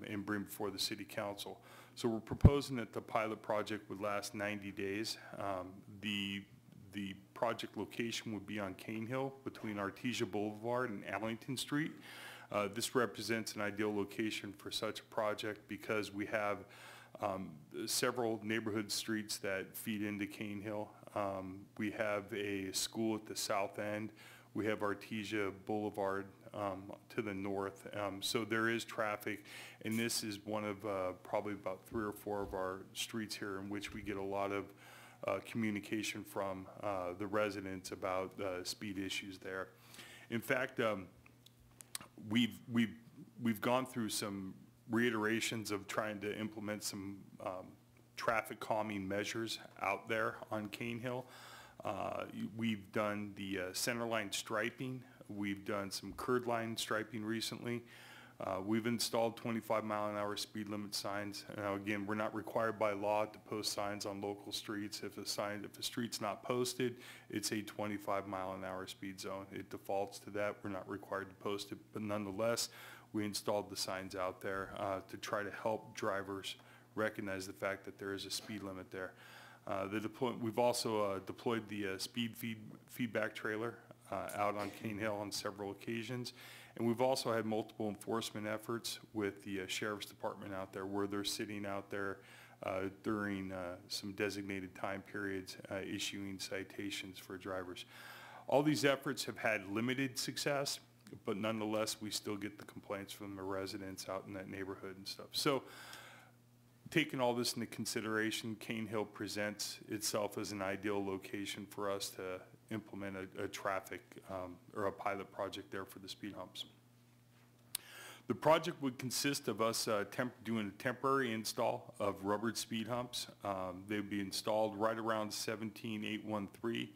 and bring before the City Council. So we're proposing that the pilot project would last 90 days. The project location would be on Cane Hill between Artesia Boulevard and Allington Street. This represents an ideal location for such a project because we have several neighborhood streets that feed into Cane Hill. We have a school at the south end. We have Artesia Boulevard to the north. So there is traffic, and this is one of probably about 3 or 4 of our streets here in which we get a lot of communication from the residents about speed issues there. In fact, we've gone through some reiterations of trying to implement some traffic calming measures out there on Cane Hill. We've done the center line striping. We've done some curd line striping recently. We've installed 25-mile-an-hour speed limit signs. Now, again, we're not required by law to post signs on local streets. If a street's not posted, it's a 25-mile-an-hour speed zone. It defaults to that. We're not required to post it, but nonetheless, we installed the signs out there to try to help drivers recognize the fact that there is a speed limit there. We've also deployed the speed feedback trailer out on Cane Hill on several occasions. And we've also had multiple enforcement efforts with the Sheriff's Department out there, where they're sitting out there during some designated time periods issuing citations for drivers. All these efforts have had limited success, but nonetheless, we still get the complaints from the residents out in that neighborhood and stuff. So, taking all this into consideration, Cane Hill presents itself as an ideal location for us to implement a traffic or a pilot project there for the speed humps. The project would consist of us doing a temporary install of rubbered speed humps. They would be installed right around 17813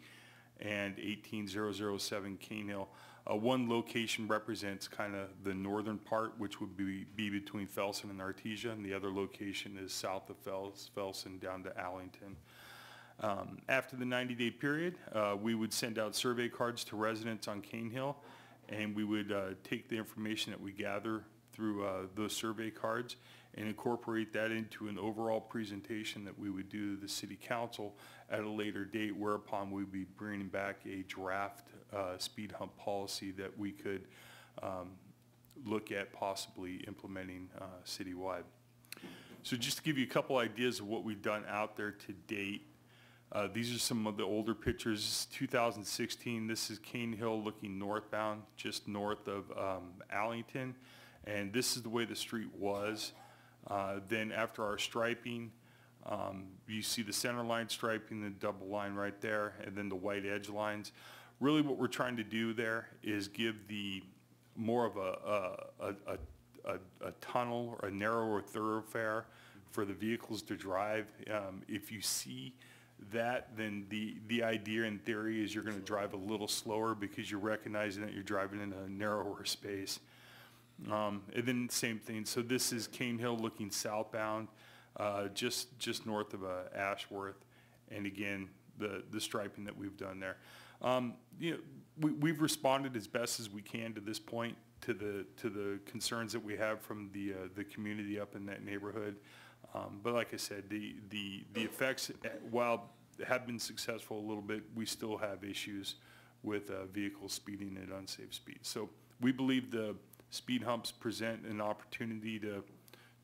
and 18007 Cane Hill. One location represents kind of the northern part, which would be between Felsen and Artesia, and the other location is south of Felsen down to Allington. After the 90-day period, we would send out survey cards to residents on Cane Hill, and we would take the information that we gather through those survey cards and incorporate that into an overall presentation that we would do to the City Council at a later date, whereupon we'd be bringing back a draft speed hump policy that we could look at possibly implementing citywide. So just to give you a couple ideas of what we've done out there to date, these are some of the older pictures. This is 2016. This is Cane Hill looking northbound, just north of Allington. And this is the way the street was. Then after our striping, you see the center line striping, the double line right there, and then the white edge lines. Really what we're trying to do there is give the more of a tunnel or a narrower thoroughfare for the vehicles to drive. If you see that, then the idea in theory is you're going to drive a little slower because you're recognizing that you're driving in a narrower space. And then same thing. So this is Cane Hill looking southbound, just north of Ashworth, and again the striping that we've done there. You know, we've responded as best as we can to this point to the concerns that we have from the community up in that neighborhood. But like I said, the effects, while have been successful a little bit, we still have issues with vehicles speeding at unsafe speeds. So we believe the speed humps present an opportunity to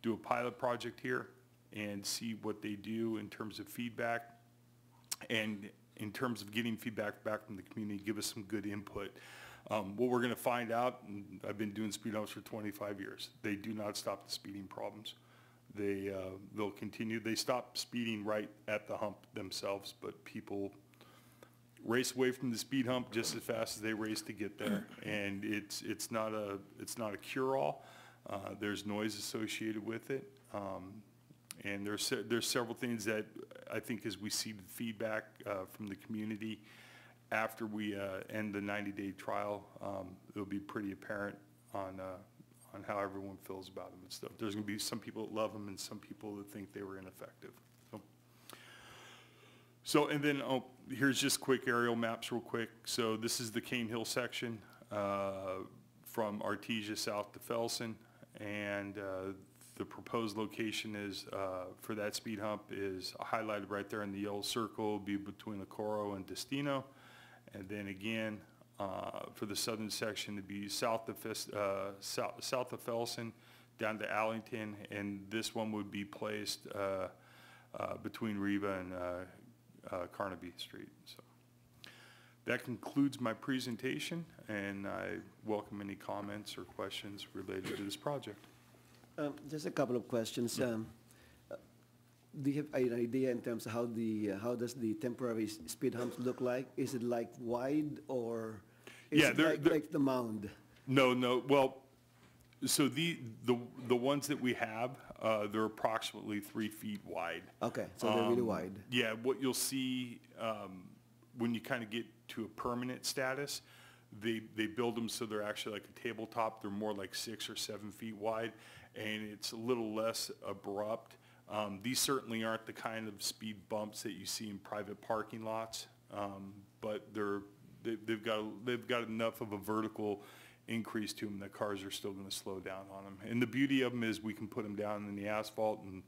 do a pilot project here and see what they do in terms of feedback, and in terms of getting feedback back from the community, give us some good input. What we're going to find out, and I've been doing speed humps for 25 years, they do not stop the speeding problems. They'll continue. They stop speeding right at the hump themselves, but people race away from the speed hump just as fast as they race to get there. And it's not a cure-all. There's noise associated with it, and there's several things that I think as we see the feedback from the community after we end the 90-day trial, it'll be pretty apparent on how everyone feels about them and stuff. There's going to be some people that love them and some people that think they were ineffective. So and then here's just quick aerial maps real quick. So this is the Cane Hill section from Artesia south to Felsen, and the proposed location is for that speed hump is highlighted right there in the yellow circle. It'll be between Ocoro and Destino, and then again for the southern section to be south of Felsen down to Allington, and this one would be placed between Riva and Carnaby Street. So that concludes my presentation, and I welcome any comments or questions related to this project. Just a couple of questions. Do you have an idea in terms of how does the temporary speed humps look like? Is it like wide, or is it like the mound? No. Well, so the ones that we have, they're approximately 3 feet wide. Okay, so they're really wide. Yeah, what you'll see when you kind of get to a permanent status, they build them so they're actually like a tabletop. They're more like 6 or 7 feet wide, and it's a little less abrupt. These certainly aren't the kind of speed bumps that you see in private parking lots, but they've got enough of a vertical increase to them that cars are still going to slow down on them. And the beauty of them is we can put them down in the asphalt and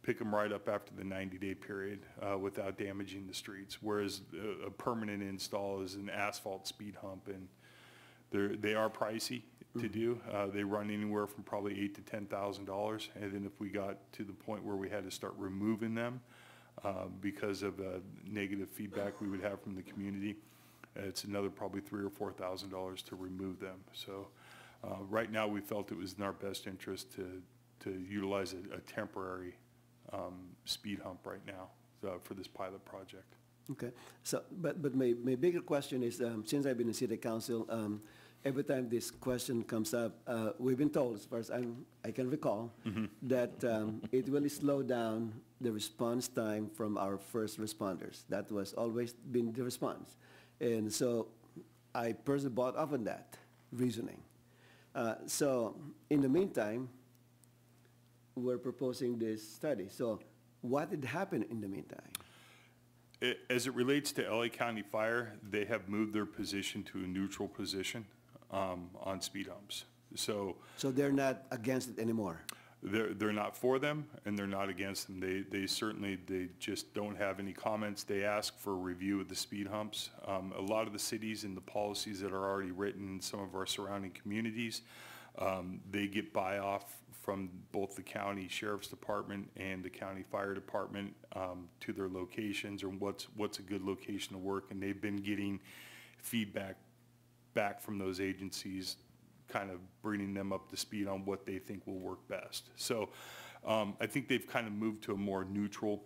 pick them right up after the 90-day period without damaging the streets, whereas a permanent install is an asphalt speed hump, and they are pricey to do. They run anywhere from probably $8,000 to $10,000, and then if we got to the point where we had to start removing them because of negative feedback we would have from the community, it's another probably $3,000 or $4,000 to remove them. So right now we felt it was in our best interest to utilize a temporary speed hump right now for this pilot project. Okay, so, but my bigger question is, since I've been in city council, every time this question comes up, we've been told, as far as I can recall, that it will slow down the response time from our first responders. That was always been the response. And so I personally bought off on that reasoning. So in the meantime, we're proposing this study. So what did happen in the meantime? As it relates to LA County Fire, they have moved their position to a neutral position on speed humps. So they're not against it anymore? They're not for them, and they're not against them. They just don't have any comments. They ask for a review of the speed humps. A lot of the cities and the policies that are already written in some of our surrounding communities, they get buy-off from both the county sheriff's department and the county fire department to their locations, or what's a good location to work, and they've been getting feedback back from those agencies, kind of bringing them up to speed on what they think will work best. So I think they've kind of moved to a more neutral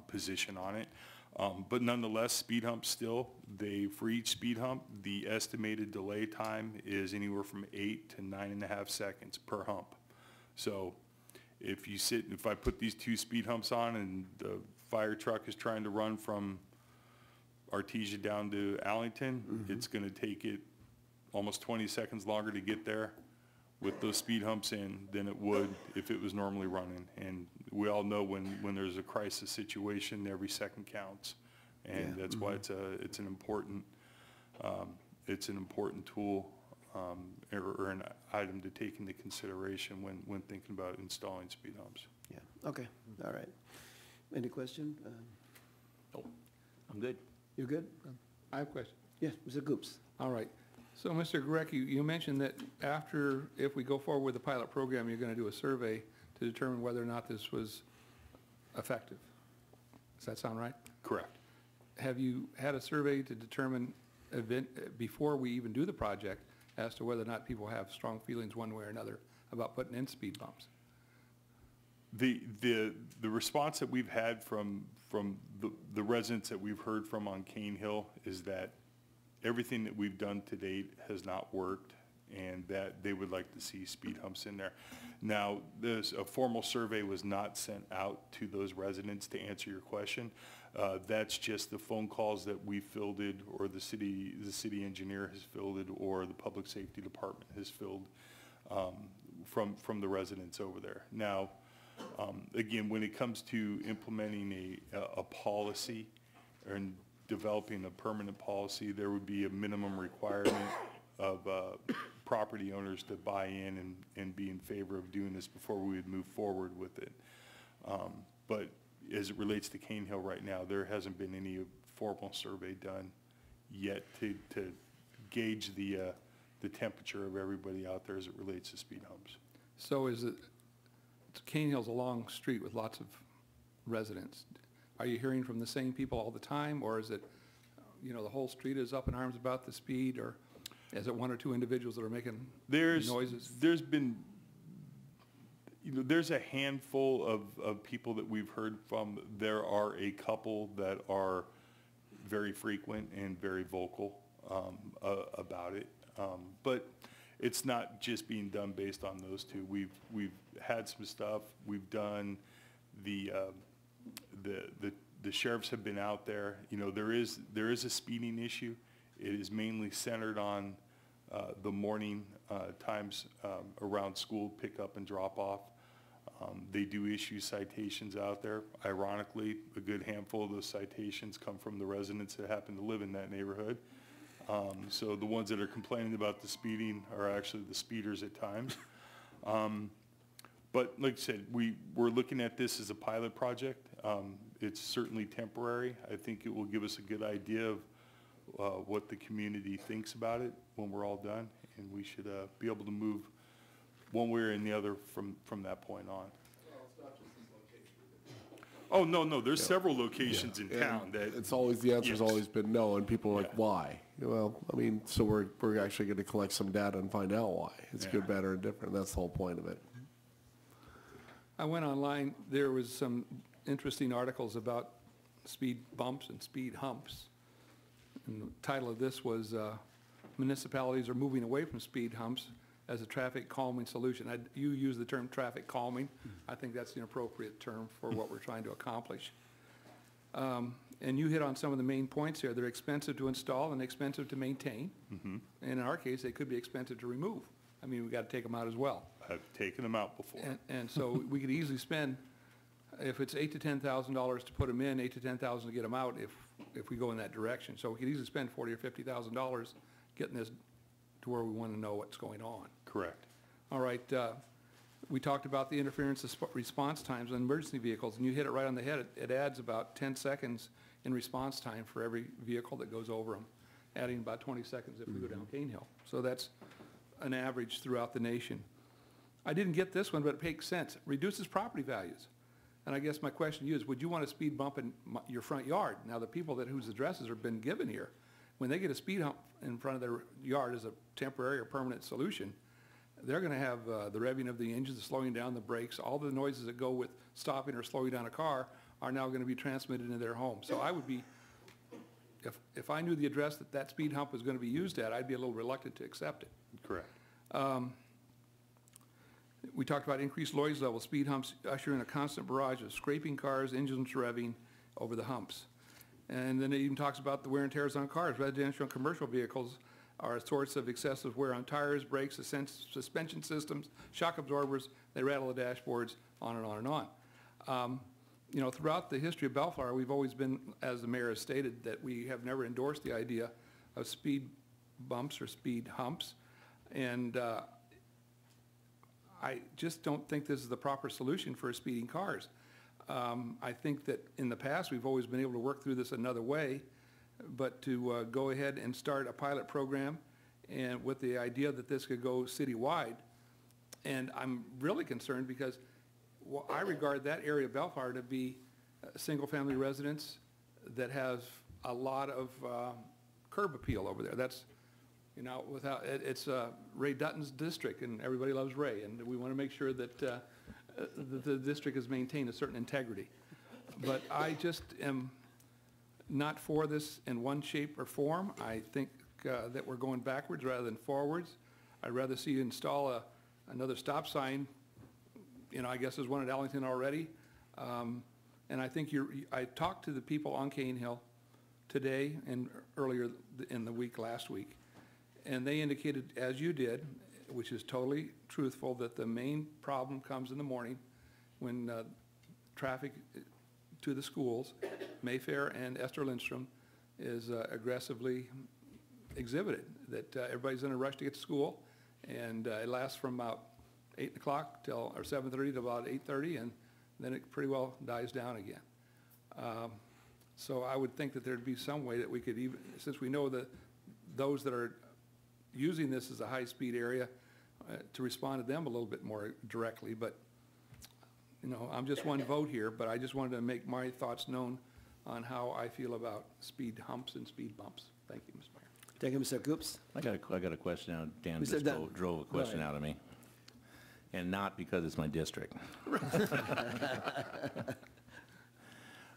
position on it. But nonetheless, speed humps still, for each speed hump, the estimated delay time is anywhere from 8 to 9.5 seconds per hump. So if I put these 2 speed humps on and the fire truck is trying to run from Artesia down to Allington, it's going to take it almost 20 seconds longer to get there with those speed humps in than it would if it was normally running. And we all know when there's a crisis situation, every second counts, and that's why it's an important tool or an item to take into consideration when thinking about installing speed humps. Yeah. Okay. All right. Any question? Oh, I'm good. You're good? I have a question. Yes, Mr. Goops. All right. So, Mr. Grech, you mentioned that if we go forward with the pilot program, you're going to do a survey to determine whether or not this was effective. Does that sound right? Correct. Have you had a survey to determine before we even do the project as to whether or not people have strong feelings one way or another about putting in speed bumps? The response that we've had from the residents that we've heard from on Cane Hill is that everything that we've done to date has not worked, and that they would like to see speed humps in there. Now, a formal survey was not sent out to those residents to answer your question. That's just the phone calls that we fielded, or the city engineer has fielded, or the public safety department has fielded from the residents over there. Now, again, when it comes to implementing a policy and developing a permanent policy, there would be a minimum requirement of property owners to buy in and be in favor of doing this before we would move forward with it. But as it relates to Cane Hill right now, there hasn't been any formal survey done yet to gauge the temperature of everybody out there as it relates to speed humps. So Cane Hill's a long street with lots of residents. Are you hearing from the same people all the time, or is it, the whole street is up in arms about the speed, or is it one or two individuals that are making noises? There's been, there's a handful of people that we've heard from. There are a couple that are very frequent and very vocal about it, but it's not just being done based on those two. We've had some stuff. We've done the The sheriffs have been out there. You know, there is a speeding issue. It is mainly centered on the morning times around school pickup and drop off. They do issue citations out there. Ironically, a good handful of those citations come from the residents that happen to live in that neighborhood. So the ones that are complaining about the speeding are actually the speeders at times. But like I said, we're looking at this as a pilot project. It's certainly temporary. I think it will give us a good idea of what the community thinks about it when we're all done, and we should be able to move one way or the other from that point on. Oh, no, there's several locations in town that. It's always, the answer's Yes. always been no, and people are like, why? Well, I mean, so we're actually gonna collect some data and find out why. It's good, bad, or indifferent. That's the whole point of it. I went online, there was some interesting articles about speed bumps and speed humps. And the title of this was, municipalities are moving away from speed humps as a traffic calming solution. You use the term traffic calming. I think that's the appropriate term for what we're trying to accomplish. And you hit on some of the main points here. They're expensive to install and expensive to maintain. And in our case, they could be expensive to remove. I mean, we've got to take them out as well. I've taken them out before. And so we could easily spend, if it's $8,000 to $10,000 to put them in, $8,000 to $10,000 to get them out if we go in that direction. So we could easily spend $40,000 or $50,000 getting this to where we want to know what's going on. Correct. All right, we talked about the interference response times on emergency vehicles, and you hit it right on the head. It adds about 10 seconds in response time for every vehicle that goes over them, adding about 20 seconds if we go down Cane Hill. So that's an average throughout the nation. I didn't get this one, but it makes sense. Reduces property values. And I guess my question to you is, would you want a speed bump in your front yard? Now, the people whose addresses have been given here, when they get a speed hump in front of their yard as a temporary or permanent solution, they're going to have the revving of the engines, the slowing down, the brakes, all the noises that go with stopping or slowing down a car are now going to be transmitted into their home. So I would be, if I knew the address that speed hump was going to be used at, I'd be a little reluctant to accept it. Correct. We talked about increased noise level. Speed humps usher in a constant barrage of scraping cars, engines revving over the humps. And then it even talks about the wear and tears on cars. Residential and commercial vehicles are a source of excessive wear on tires, brakes, suspension systems, shock absorbers. They rattle the dashboards, on and on and on. You know, throughout the history of Bellflower, we've always been, as the mayor has stated, that we have never endorsed the idea of speed bumps or speed humps. And I just don't think this is the proper solution for speeding cars. I think that in the past, we've always been able to work through this another way, but to go ahead and start a pilot program and with the idea that this could go citywide. And I'm really concerned because I regard that area of Bellflower to be single-family residence that has a lot of curb appeal over there. That's, you know, it's Ray Dutton's district, and everybody loves Ray, and we want to make sure that the district has maintained a certain integrity. But I just am not for this in one shape or form. I think that we're going backwards rather than forwards. I'd rather see you install another stop sign. You know, I guess there's one at Ellington already. And I think I talked to the people on Cane Hill today and earlier in the week, last week, and they indicated, as you did, which is totally truthful, that the main problem comes in the morning when traffic to the schools, Mayfair and Esther Lindstrom, is aggressively exhibited, that everybody's in a rush to get to school, and it lasts from about 8 o'clock till, or 7:30 to about 8:30, and then it pretty well dies down again. So I would think that there'd be some way that we could even, since we know that those that are using this as a high-speed area, to respond to them a little bit more directly. But, you know, I'm just one vote here, but I just wanted to make my thoughts known on how I feel about speed humps and speed bumps. Thank you, Mr. Mayor. Thank you, Mr. Coops. I got a question now. Dan Mr. just Dan. drove a question out of me. And not because it's my district.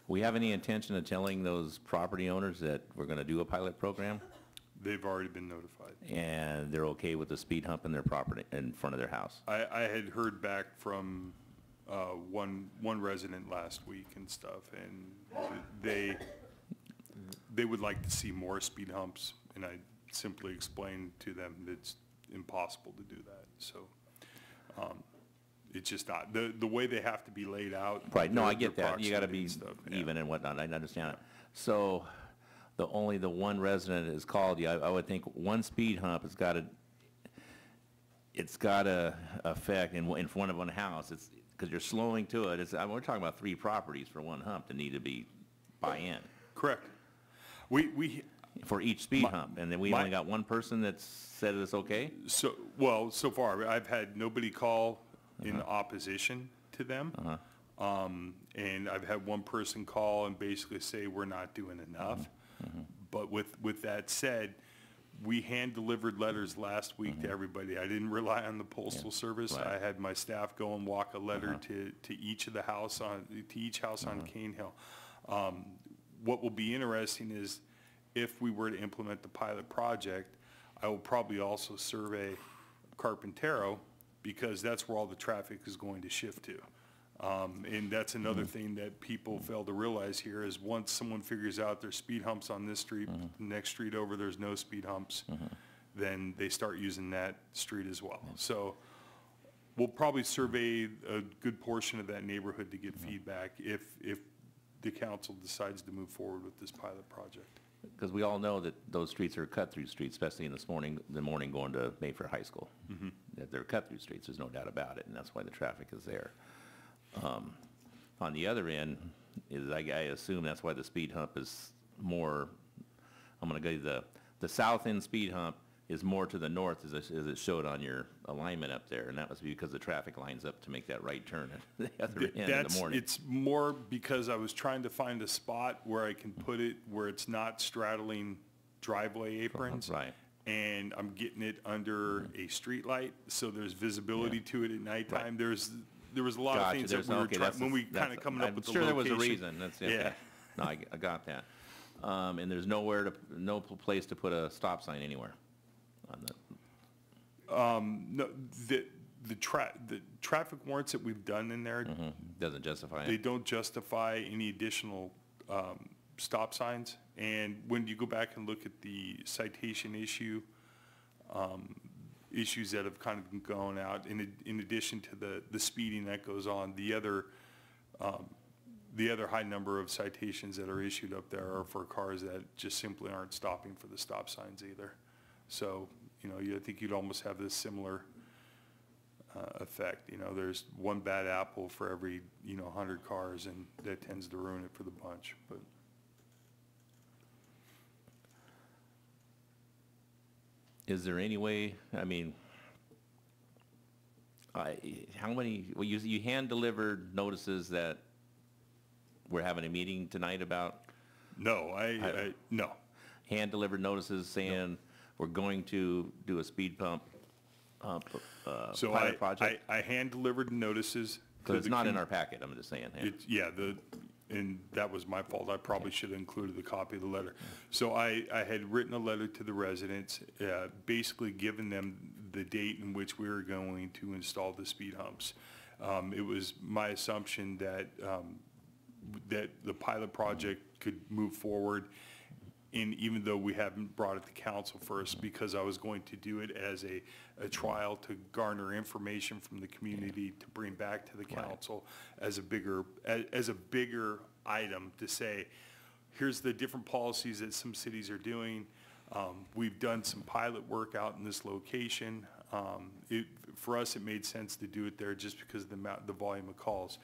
We have any intention of telling those property owners that we're going to do a pilot program? They've already been notified. And they're okay with the speed hump in their property, in front of their house? I had heard back from one resident last week and stuff, and they would like to see more speed humps, and I simply explained to them that it's impossible to do that. So it's just not, the way they have to be laid out. Right, no, I their get that. You gotta be proximity and stuff, yeah. even and whatnot, I understand it. So, only the one resident is called, yeah, I would think one speed hump has gotta affect in front of one house, it's, because you're slowing to it, we're talking about 3 properties for one hump that need to be buy-in. Correct. We For each speed hump, and then we only got one person that said it's okay? So far, I've had nobody call in opposition to them. And I've had one person call and basically say, we're not doing enough. But with that said, we hand-delivered letters last week to everybody. I didn't rely on the Postal Service. Right. I had my staff go and walk a letter to each house on Cane Hill. What will be interesting is if we were to implement the pilot project, I will probably also survey Carpintero, because that's where all the traffic is going to shift to. And that's another thing that people fail to realize here is once someone figures out there's speed humps on this street, the next street over there's no speed humps, then they start using that street as well. So we'll probably survey a good portion of that neighborhood to get feedback if the council decides to move forward with this pilot project. Because we all know that those streets are cut-through streets, especially in the morning going to Mayfair High School. That they're cut-through streets, there's no doubt about it, and that's why the traffic is there. On the other end, I assume that's why the speed hump is more, I'm going to go to the south end speed hump is more to the north as it showed on your alignment up there, and that was because the traffic lines up to make that right turn at the other end in the morning. It's more because I was trying to find a spot where I can put it where it's not straddling driveway aprons. Right. And I'm getting it under a street light, so there's visibility to it at nighttime. Right. There was a lot of things that we were trying, when we kind of coming up with the location. I'm sure there was a reason, that's it. Yeah. No, I got that. And there's no place to put a stop sign anywhere on No, the traffic warrants that we've done in there. Doesn't justify it. They don't justify any additional stop signs. And when you go back and look at the citation issues that have kind of been going out, in addition to the speeding that goes on, the other high number of citations that are issued up there are for cars that just simply aren't stopping for the stop signs either. So, I think you'd almost have this similar effect. There's one bad apple for every 100 cars, and that tends to ruin it for the bunch. But is there any way, how many, well, you hand-delivered notices that we're having a meeting tonight about? No, no. Hand-delivered notices saying we're going to do a speed bump so pilot project? I hand-delivered notices. Because it's not in our packet, I'm just saying. And that was my fault. I probably should have included a copy of the letter. So I had written a letter to the residents, basically giving them the date in which we were going to install the speed humps. It was my assumption that the pilot project could move forward, and even though we haven't brought it to council first, because I was going to do it as a trial to garner information from the community to bring back to the council as a bigger item to say, here's the different policies that some cities are doing. We've done some pilot work out in this location. For us, it made sense to do it there just because of the volume of calls.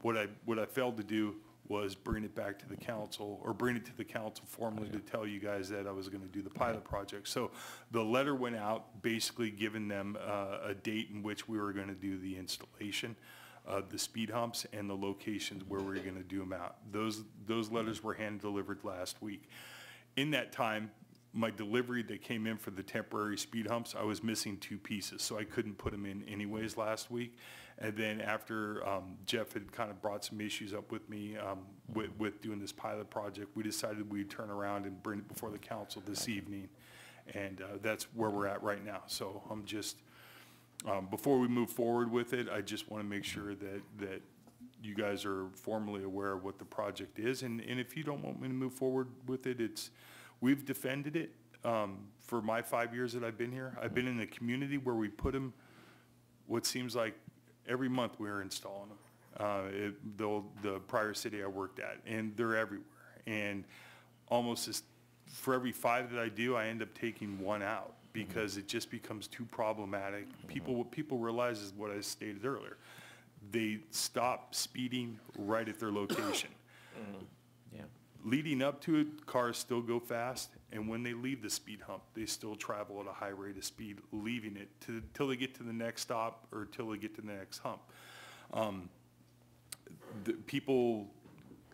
What I failed to do was bring it back to the council, or bring it to the council formally to tell you guys that I was going to do the pilot project. So the letter went out basically giving them a date in which we were going to do the installation of the speed humps and the locations where we were going to do them out. Those letters were hand delivered last week. In that time, my delivery that came in for the temporary speed humps, I was missing 2 pieces, so I couldn't put them in anyways last week. And then after Jeff had kind of brought some issues up with me with doing this pilot project, we decided we'd turn around and bring it before the council this evening. And that's where we're at right now. So I'm just Before we move forward with it, I just want to make sure that you guys are formally aware of what the project is, and if you don't want me to move forward with it, we've defended it for my 5 years that I've been here. I've been in a community where we put them, what seems like every month we were installing them. The prior city I worked at, and they're everywhere. And almost for every 5 that I do, I end up taking 1 out because it just becomes too problematic. What people realize is what I stated earlier. They stop speeding right at their location. Yeah. Leading up to it, cars still go fast, and when they leave the speed hump, they still travel at a high rate of speed, leaving it till they get to the next stop or till they get to the next hump. People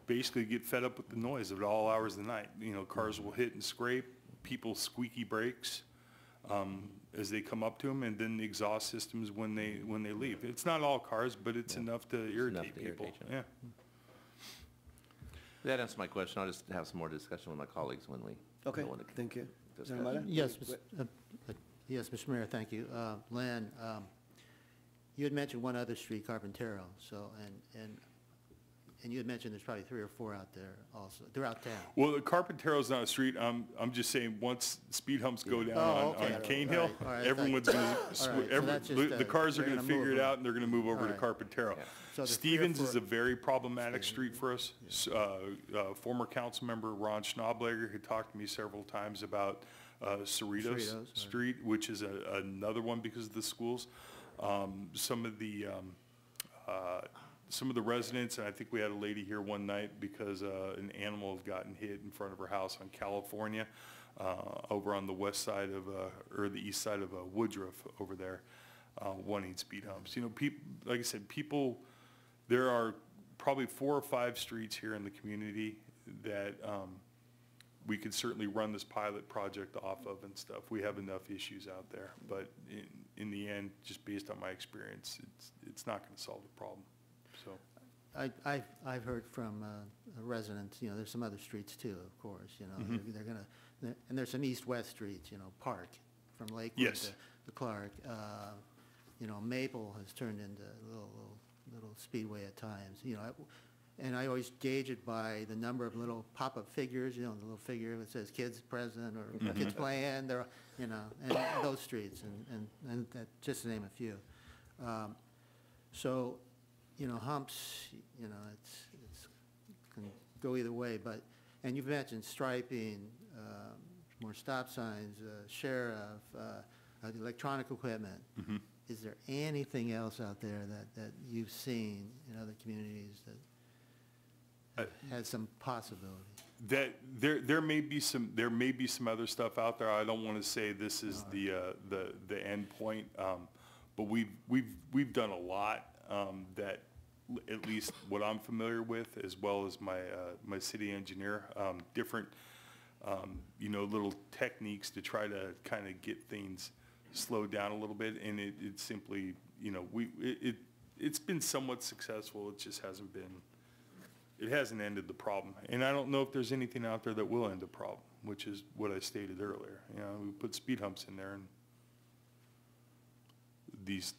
basically get fed up with the noise of it all hours of the night. Cars will hit and scrape, people's squeaky brakes as they come up to them, and then the exhaust systems when they leave. It's not all cars, but it's enough to irritate people. Yeah. That answers my question. I'll just have some more discussion with my colleagues when we. Okay, go into thank you. discussion. Mr. Hamada? Yes, Mr. Mayor, thank you. Len, you had mentioned one other street, Carpintero, so, and you had mentioned there's probably 3 or 4 out there also, throughout town. Well, the Carpintero's not a street. I'm just saying, once speed humps go down on Cane Hill, All right, everyone's going so to, the cars are going to figure it out, and they're going to move over to right. Carpintero. So the 3 or Stevens 4 is a very problematic street for us. Former council member Ron Schnablager had talked to me several times about Cerritos Street, which is another one because of the schools. Some of the residents, and I think we had a lady here one night because an animal had gotten hit in front of her house on California, over on the west side of, or the east side of Woodruff over there, wanting speed humps. Like I said, there are probably 4 or 5 streets here in the community that we could certainly run this pilot project off of and stuff. We have enough issues out there, but in the end, just based on my experience, it's not going to solve the problem. So, I've heard from residents, there's some other streets too, of course, they're gonna, and there's some east-west streets, Park, from Lakewood to Clark. Maple has turned into a little speedway at times, and I always gauge it by the number of little pop-up figures, the little figure that says kids present or kids playing, and those streets, and that, just to name a few. So, humps, it's can go either way, and you've mentioned striping, more stop signs, sheriff, electronic equipment. Is there anything else out there that you've seen in other communities that has some possibility? That there may be some other stuff out there. I don't want to say this is the end point, but we've done a lot that, at least what I'm familiar with, as well as my city engineer, different little techniques to try to kind of get things slowed down a little bit, and it simply it's been somewhat successful. It just hasn't ended the problem, and I don't know if there's anything out there that will end the problem, which is what I stated earlier. We put speed humps in there, and these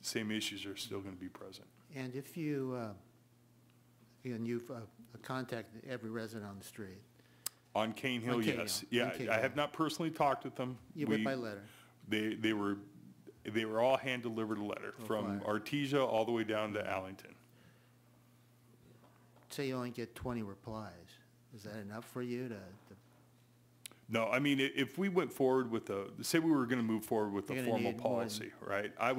same issues are still going to be present. And if you've contacted every resident on the street. On Cane Hill, yes. Yeah, I have not personally talked with them. You went by letter. They were all hand-delivered a letter from Artesia all the way down to Allington. Say you only get 20 replies. Is that enough for you to No, I mean, if we went forward with say we were going to move forward with a formal policy, right? I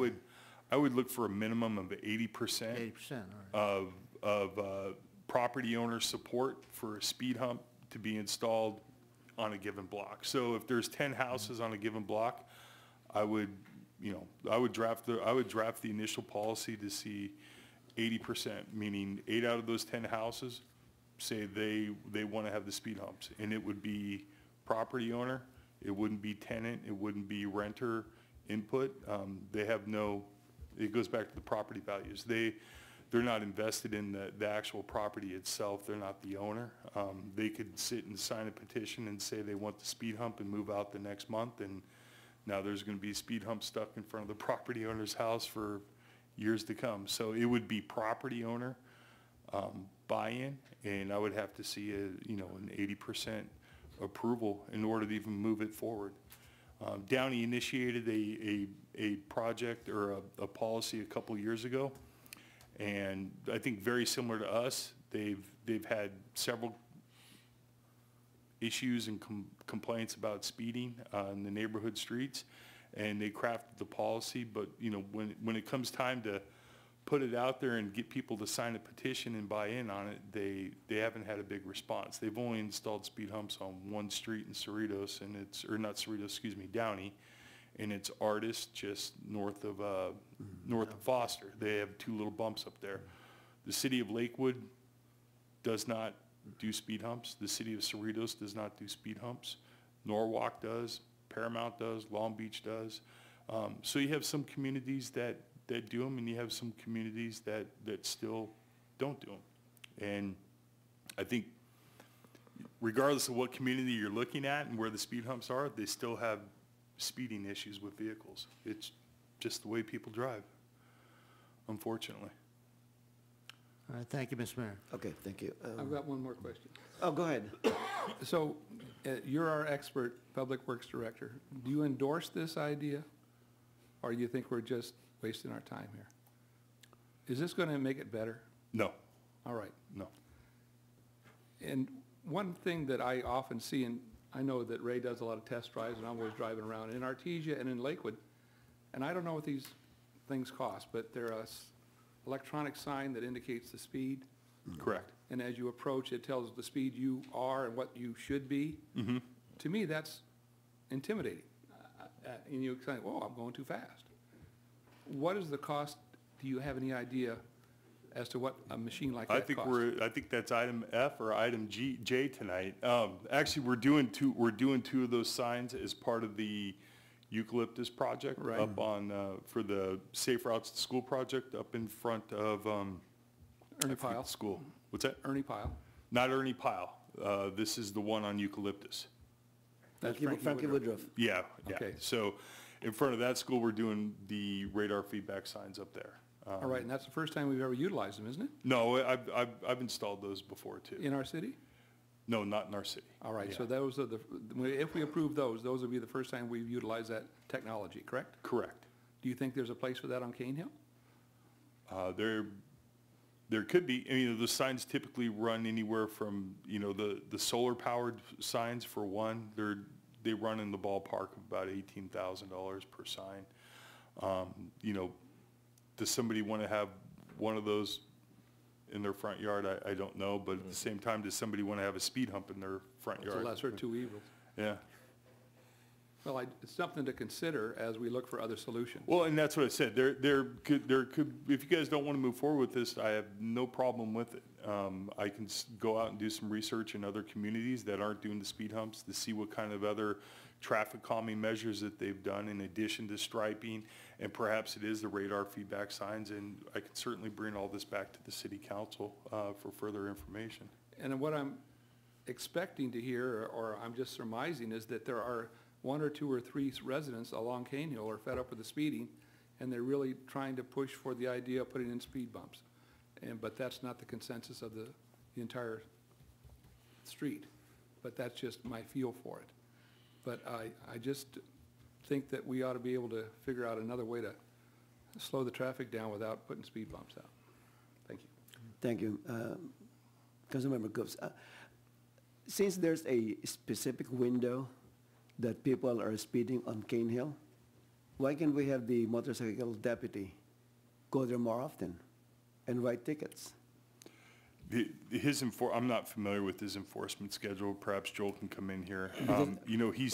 would look for a minimum of 80% of property owner support for a speed hump to be installed on a given block. So if there's 10 houses on a given block, I would draft the initial policy to see 80%, meaning 8 out of those 10 houses say they want to have the speed humps, and it would be property owner, it wouldn't be tenant, it wouldn't be renter input. They have it goes back to the property values. They're not invested in the actual property itself. They're not the owner. They could sit and sign a petition and say they want the speed hump and move out the next month, and Now, there's going to be speed humps stuck in front of the property owner's house for years to come. So it would be property owner buy-in, and I would have to see an 80% approval in order to even move it forward. Downey initiated a project or a policy a couple years ago, and I think very similar to us, they've had several issues and complaints about speeding in the neighborhood streets, and they crafted the policy. But when it comes time to put it out there and get people to sign a petition and buy in on it, they haven't had a big response. They've only installed speed humps on one street in Cerritos, and not Cerritos, excuse me, Downey, and it's Artist, just north of Foster. They have 2 little bumps up there. The city of Lakewood does not do speed humps. The city of Cerritos does not do speed humps. Norwalk does, Paramount does, Long Beach does. So you have some communities that do them, and you have some communities that still don't do them. And I think regardless of what community you're looking at and where the speed humps are, they still have speeding issues with vehicles. It's just the way people drive, unfortunately. All right, thank you, Mr. Mayor. Okay, thank you. I've got one more question. Oh, go ahead. So you're our expert Public Works Director. Do you endorse this idea, or do you think we're just wasting our time here? Is this going to make it better? No. All right. No. And one thing that I often see, and I know that Ray does a lot of test drives, and I'm always driving around in Artesia and in Lakewood, and I don't know what these things cost, but they're a electronic sign that indicates the speed. Correct. And as you approach, it tells the speed you are and what you should be. Mm-hmm. To me, that's intimidating. And you say, "Oh, I'm going too fast." What is the cost? Do you have any idea as to what a machine like that costs? I think that's item F or item J tonight. Actually, we're doing two of those signs as part of the Eucalyptus project, right, up on for the Safe Routes to School project up in front of Ernie Pyle School. What's that? Ernie Pyle. Not Ernie Pyle. This is the one on Eucalyptus. That's Frankie Woodruff. Yeah. Okay. So in front of that school, we're doing the radar feedback signs up there. All right, and that's the first time we've ever utilized them, isn't it? No, I've installed those before too. In our city? No, not in our city. All right, Yeah. so those are if we approve those will be the first time we've utilized that technology, correct? Correct. Do you think there's a place for that on Cane Hill? There could be. I mean, the signs typically run anywhere from, the solar powered signs for one. They run in the ballpark of about $18,000 per sign. Does somebody want to have one of those in their front yard? I don't know, but at the same time, does somebody want to have a speed hump in their front It's yard? a lesser of two evils. Yeah. Well, it's something to consider as we look for other solutions. Well, and that's what I said. There could, if you guys don't want to move forward with this, I have no problem with it. I can go out and do some research in other communities that aren't doing the speed humps to see what kind of other traffic calming measures that they've done in addition to striping, and perhaps it is the radar feedback signs, and I can certainly bring all this back to the city council for further information. And what I'm expecting to hear, or I'm just surmising, is that there are 1 or 2 or 3 residents along Cane Hill are fed up with the speeding, and they're really trying to push for the idea of putting in speed bumps. But that's not the consensus of the entire street. But that's just my feel for it. But I just think that we ought to be able to figure out another way to slow the traffic down without putting speed bumps out. Thank you. Thank you. Councilmember Coops, since there's a specific window that people are speeding on Cane Hill, why can't we have the motorcycle deputy go there more often and write tickets? I'm not familiar with his enforcement schedule. Perhaps Joel can come in here.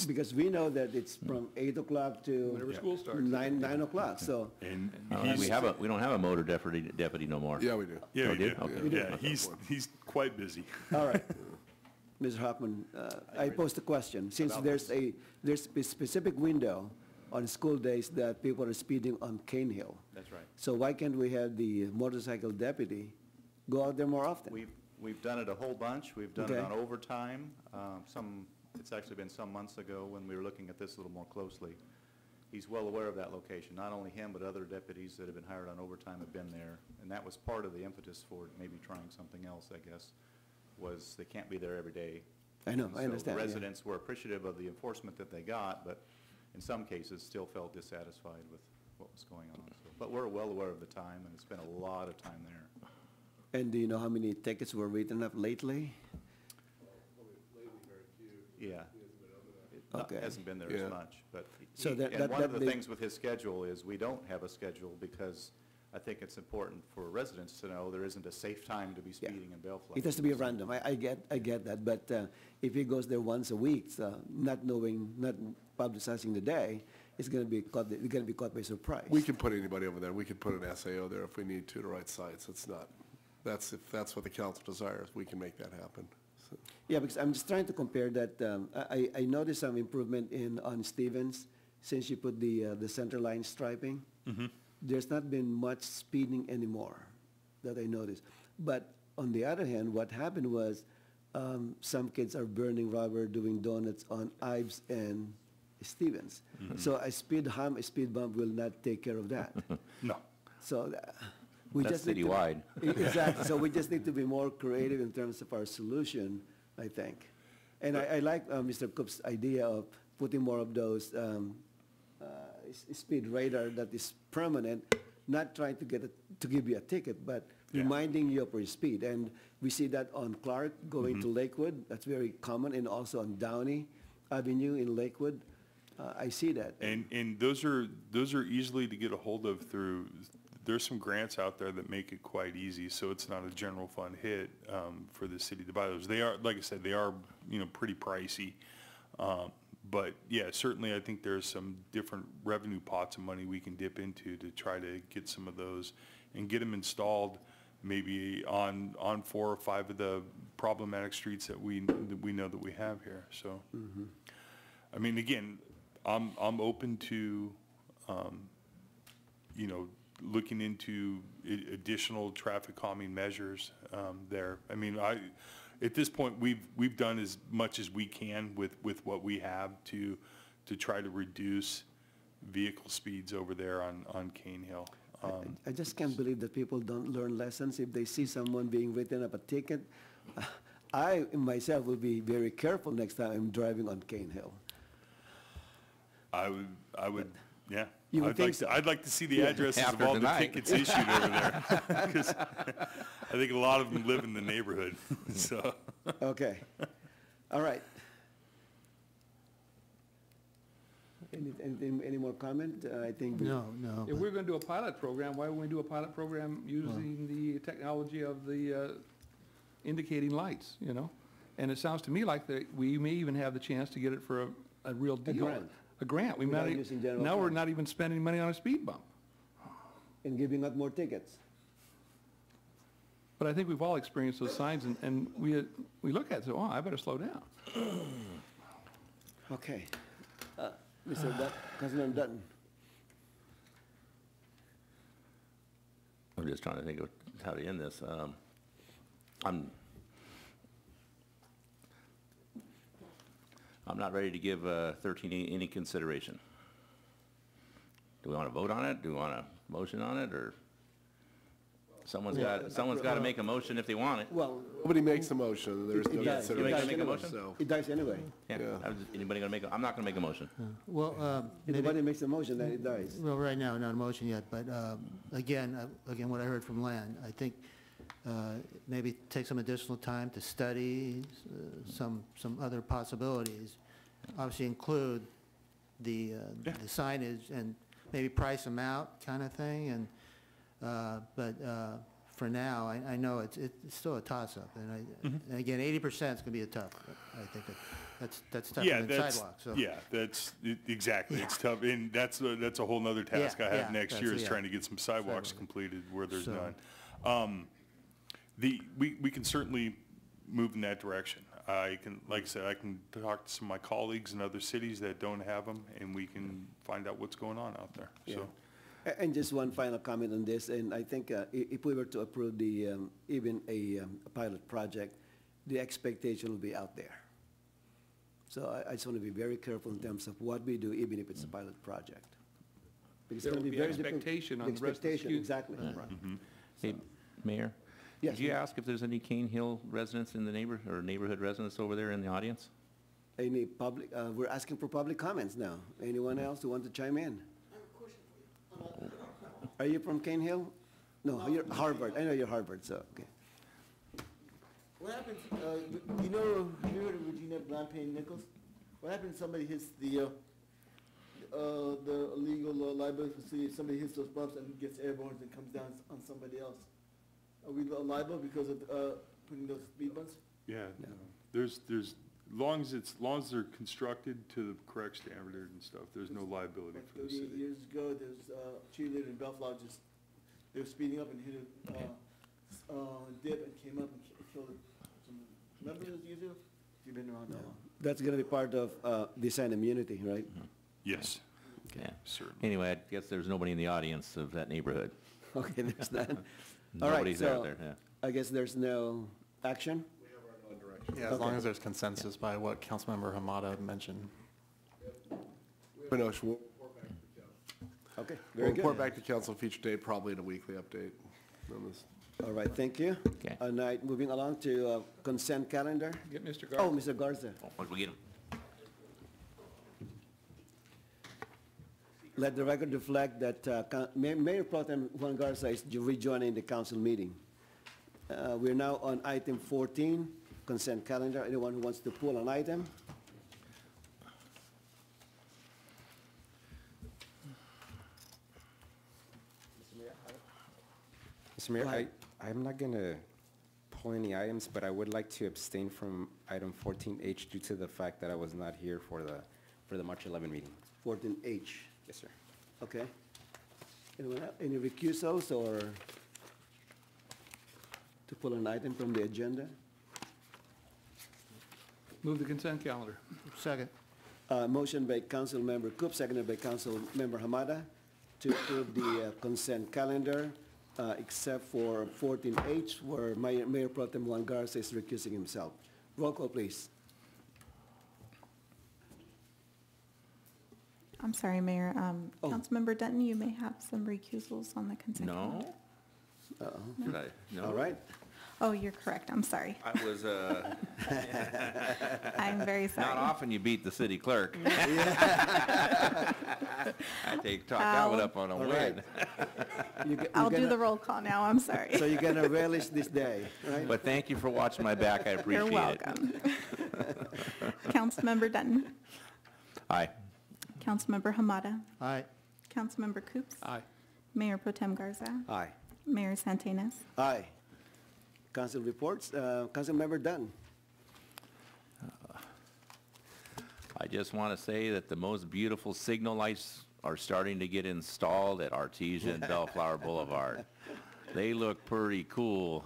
Because we know that it's from 8 o'clock to Whenever school starts. 9 o'clock, so. And we don't have a motor deputy no more. Yeah, we do. Yeah, Oh, we do. Okay. Yeah, he's quite busy. All right. Mr. Hoffman, I posed a question. Since there's a specific window on school days that people are speeding on Cane Hill. That's right. So why can't we have the motorcycle deputy go out there more often? We've done it a whole bunch. We've done it Okay. on overtime. It's actually been some months ago when we were looking at this a little more closely. he's well aware of that location. Not only him, but other deputies that have been hired on overtime have been there. And that was part of the impetus for maybe trying something else, I guess, was they can't be there every day. I know, And I understand, So yeah. residents were appreciative of the enforcement that they got, but in some cases still felt dissatisfied with what was going on. So, but we're well aware of the time, and it's been a lot of time there. And do you know how many tickets were written up lately? Yeah. Okay. It hasn't been there Yeah. as much, but So he- that- and that- one of that the they- things with his schedule is we don't have a schedule because I think it's important for residents to know there isn't a safe time to be speeding in Bellflower. It has to be random. I get that, but if he goes there once a week, not knowing, not publicizing the day, it's going to be caught by surprise. We can put anybody over there. We could put an SAO there if we need to write sites. It's not, if that's what the council desires, we can make that happen. So, Yeah, because I'm just trying to compare that. I noticed some improvement on Stevens since you put the center line striping. There's not been much speeding anymore that I noticed. But on the other hand, what happened was some kids are burning rubber, doing donuts on Ives and Stevens. So a speed hump, a speed bump will not take care of that. No. So we That's just need to- citywide. Exactly. So we just need to be more creative in terms of our solution, I think. And I like Mr. Cook's idea of putting more of those speed radar that is permanent, not trying to give you a ticket, but Yeah. reminding you of your speed. And we see that on Clark going to Lakewood. That's very common, and also on Downey Avenue in Lakewood. I see that. And those are easily to get a hold of through, there's some grants out there that make it quite easy, so it's not a general fund hit for the city to buy those. They are, like I said, they are, pretty pricey. But yeah, certainly I think there's some different revenue pots of money we can dip into to try to get some of those and get them installed maybe on 4 or 5 of the problematic streets that we know that we have here, so. I mean, again, I'm open to, looking into additional traffic calming measures there. I mean, at this point, we've done as much as we can with what we have to try to reduce vehicle speeds over there on Cane Hill. I just can't believe that people don't learn lessons. If they see someone being written up a ticket, I myself will be very careful next time I'm driving on Cane Hill. I would, yeah. You would think so. I'd like to see the addresses of After all tonight. the tickets issued over there. 'Cause I think a lot of them live in the neighborhood, so. Okay. All right. Any more comment? I think. No. If we're going to do a pilot program, why wouldn't we do a pilot program using the technology of the indicating lights, And it sounds to me like we may even have the chance to get it for a real deal. grant. A grant. We Without might, using general now we're funds. not even spending money on a speed bump. And giving out more tickets. But I think we've all experienced those signs, and we look at it and say, oh, I better slow down. Okay. Mr. Councilman Dutton. I'm just trying to think of how to end this. I'm not ready to give 13 any consideration. Do we want to vote on it? Do we want a motion on it, or someone's got to make a motion if they want it? Well, Nobody makes the motion. There's no it dies. You consideration. gonna make a motion? So, it dies anyway. Yeah. Anybody gonna make? I'm not gonna make a motion. Well, If nobody makes a motion, then it dies. well, right now, not a motion yet, but again, what I heard from Len, I think maybe take some additional time to study some other possibilities. Obviously include the signage and maybe price them out kind of thing. And but for now, I know it's still a toss-up. And again, 80% is going to be a tough. I think that's tougher Yeah, than sidewalks. So. yeah, exactly. It's tough, and that's a whole nother task I have yeah, next year is yeah. trying to get some sidewalks Sidewalk. completed where there's So- none. We can certainly move in that direction. Like I said, I can talk to some of my colleagues in other cities that don't have them, and we can find out what's going on out there. So. And just one final comment on this, and I think if we were to approve the, even a pilot project, the expectation will be out there. So I just want to be very careful in terms of what we do, even if it's a pilot project. Because There it's going will to be be very different. expectation on the rest of the Expectation, exactly. Hey, Mayor? Yes, Did you ma'am. ask if there's any Cane Hill residents in the neighborhood residents over there in the audience? Any public, we're asking for public comments now. Anyone else who want to chime in? Are you from Cane Hill? No, you're Harvard. I know you're Harvard, so, okay. What happens, you know, have you heard of Regina Blancpain Nichols? What happens if somebody hits the illegal liability for city, if somebody hits those bumps and gets airborne and comes down on somebody else? Are we liable because of putting those speed bumps? Yeah, no. There's, long as they're constructed to the correct standard and stuff, there's no liability Like for the 38 city. years ago, there's a cheerleader in Bellflower they were speeding up and hit a dip and came up and killed some, remember those years ago? If you've been around that long. That's going to be part of design immunity, right? Yes, Yeah. certainly. Anyway, I guess there's nobody in the audience of that neighborhood. Okay, there's none. All right, Nobody's out so there, yeah. I guess there's no action? Yeah, as long Okay. as there's consensus by what Councilmember Hamada mentioned. But no, we'll Okay, we'll very good. report back to council future date, probably in a weekly update on this. All right, thank you. Okay. All right, moving along to consent calendar. Get Mr. Garza. Oh, Mr. Garza. Once we get 'em. Let the record reflect that Mayor Pro Tem Juan Garza is rejoining the council meeting. We're now on item 14, consent calendar. Anyone who wants to pull an item? Mr. Mayor, Go ahead. I'm not going to pull any items, but I would like to abstain from item 14H due to the fact that I was not here for the March 11 meeting. 14H. Yes, sir. Okay. Anyone else? Any recusals or to pull an item from the agenda? Move the consent calendar. Second. Motion by Councilmember Coop, seconded by Councilmember Hamada to approve the consent calendar, except for 14H, where Mayor Pro Tem Juan Garza is recusing himself. Roll call, please. I'm sorry, Mayor. Oh. Councilmember Dutton, you may have some recusals on the consent calendar. No? Uh-oh. Did I? No? All right. Oh, you're correct. I'm sorry. I was, I'm very sorry. not often you beat the city clerk. I talk that one up on a All win. I'll do the roll call now. I'm sorry. So you're gonna relish this day, right? But thank you for watching my back. I appreciate it. You're welcome. Councilmember Dutton. Aye. Councilmember Hamada. Aye. Councilmember Coops. Aye. Mayor Pro Tem Garza. Aye. Mayor Santinas. Aye. Council reports, Councilmember Dunn. I just want to say that the most beautiful signal lights are starting to get installed at Artesia and Bellflower Boulevard. They look pretty cool.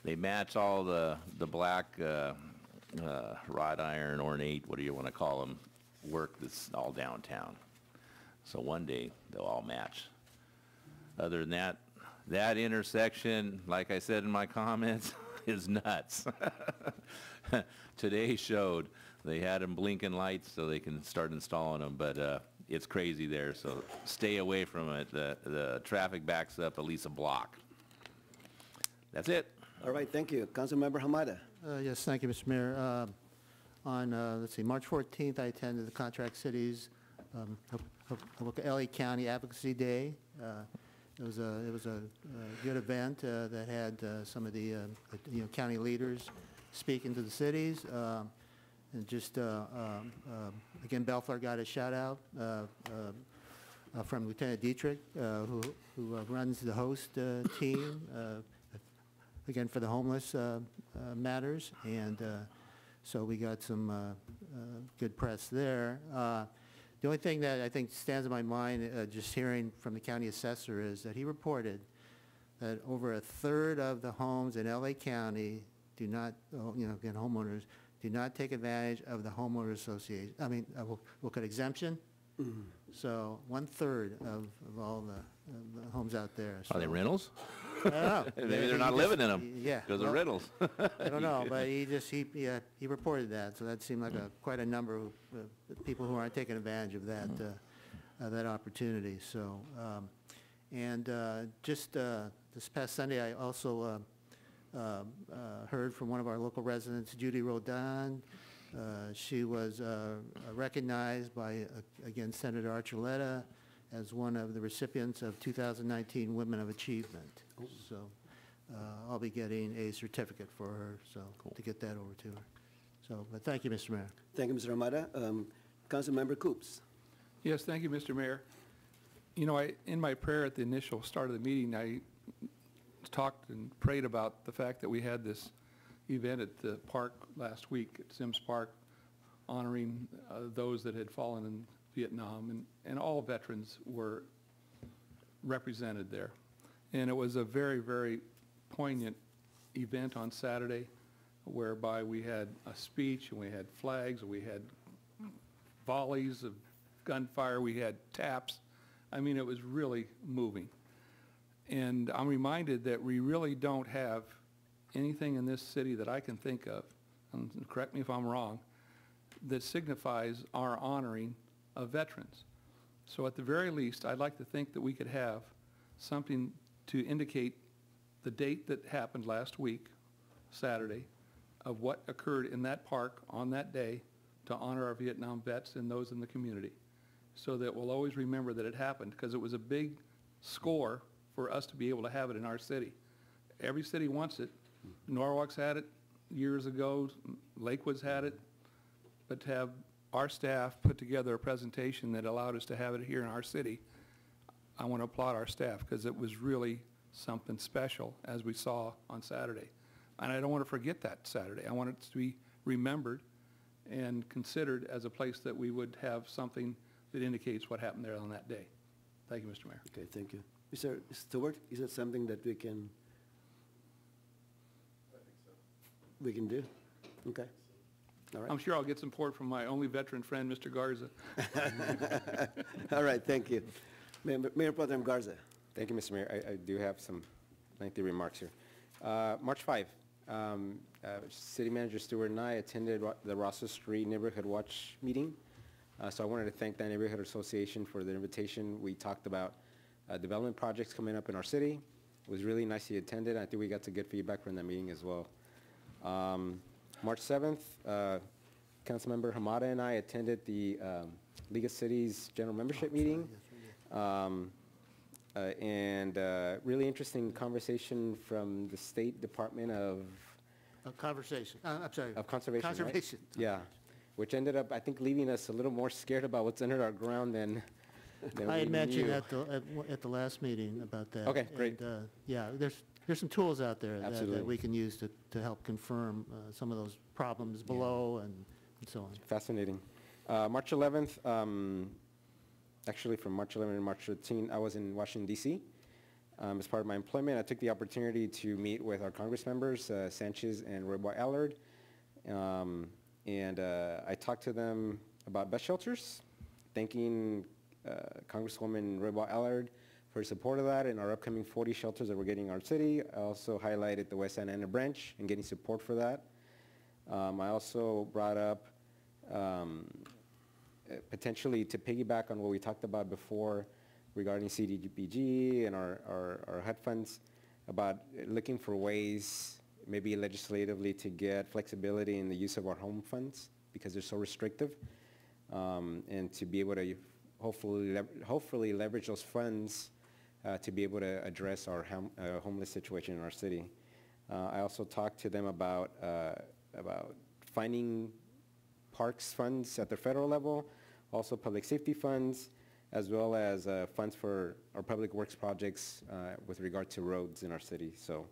They match all the black wrought iron, ornate, what do you want to call them, work that's all downtown. So one day, they'll all match. Other than that, that intersection, like I said in my comments, is nuts. Today showed they had them blinking lights so they can start installing them, but it's crazy there, so stay away from it. The traffic backs up at least a block. That's it. All right, thank you. Councilmember Hamada. Yes, thank you, Mr. Mayor. On, let's see, March 14th, I attended the Contract Cities LA County Advocacy Day. It was a good event that had some of the county leaders speaking to the cities. And just, again, Bellflower got a shout out from Lieutenant Dietrich, who runs the host team, again, for the homeless matters. And so we got some good press there. The only thing that I think stands in my mind, just hearing from the county assessor, is that he reported that over a third of the homes in LA County do not, again, homeowners, do not take advantage of the homeowner association, we'll call it exemption. Mm-hmm. So 1/3 of all the homes out there. Are they So- rentals? I don't know. Maybe they're not living in them. Yeah. Because of well, rentals. I don't know, but he reported that, so that seemed like quite a number of people who aren't taking advantage of that that opportunity. So, just this past Sunday, I also heard from one of our local residents, Judy Rodin. She was recognized by, again, Senator Archuleta as one of the recipients of 2019 Women of Achievement. So I'll be getting a certificate for her, so to get that over to her. So, but thank you, Mr. Mayor. Thank you, Mr. Amata. Councilmember Coops. Yes, thank you, Mr. Mayor. You know, in my prayer at the initial start of the meeting, I talked and prayed about the fact that we had this event at the park last week at Sims Park, honoring those that had fallen in Vietnam, and all veterans were represented there. And it was a very, very poignant event on Saturday, whereby we had a speech, and we had flags, and we had volleys of gunfire, we had taps. I mean, it was really moving. And I'm reminded that we really don't have anything in this city that I can think of, and correct me if I'm wrong, that signifies our honoring of veterans. So at the very least, I'd like to think that we could have something to indicate the date that happened last week, Saturday, of what occurred in that park on that day to honor our Vietnam vets and those in the community, so that we'll always remember that it happened, because it was a big score for us to be able to have it in our city. Every city wants it. Norwalk's had it years ago, Lakewood's had it, but to have our staff put together a presentation that allowed us to have it here in our city, I want to applaud our staff, because it was really something special, as we saw on Saturday. And I don't want to forget that Saturday. I want it to be remembered and considered as a place that we would have something that indicates what happened there on that day. Thank you, Mr. Mayor. Okay, thank you. Mr. Stewart, is that something that we can? I think so. We can do? Okay. All right. I'm sure I'll get support from my only veteran friend, Mr. Garza. All right, thank you. Mayor Pro Tem Garza. Thank you, Mr. Mayor. I do have some lengthy remarks here. March 5, City Manager Stewart and I attended the Rossa Street Neighborhood Watch meeting. So I wanted to thank that neighborhood association for the invitation. We talked about development projects coming up in our city. It was really nice he attended. I think we got some good feedback from that meeting as well. March 7th, Councilmember Hamada and I attended the League of Cities General Membership meeting. Really interesting conversation from the State Department of Conversation. I'm sorry. Of Conservation. Conservation. Right? Yeah, which ended up, I think, leaving us a little more scared about what's under our ground than I had we mentioned knew. at the last meeting about that. Okay, great. And, yeah, there's some tools out there that we can use to help confirm some of those problems below and so on. Fascinating. March 11th, actually from March 11th to March 13th, I was in Washington, D.C. As part of my employment, I took the opportunity to meet with our Congress members, Sanchez and Royboy Allard. I talked to them about bus shelters, thanking Congresswoman Royboy Allard for support of that and our upcoming 40 shelters that we're getting in our city. I also highlighted the West Santa Ana branch and getting support for that. I also brought up potentially to piggyback on what we talked about before regarding CDBG and our HUD funds, about looking for ways, maybe legislatively, to get flexibility in the use of our home funds because they're so restrictive, and to be able to hopefully leverage those funds to be able to address our homeless situation in our city. I also talked to them about finding parks funds at the federal level, also public safety funds, as well as funds for our public works projects with regard to roads in our city. So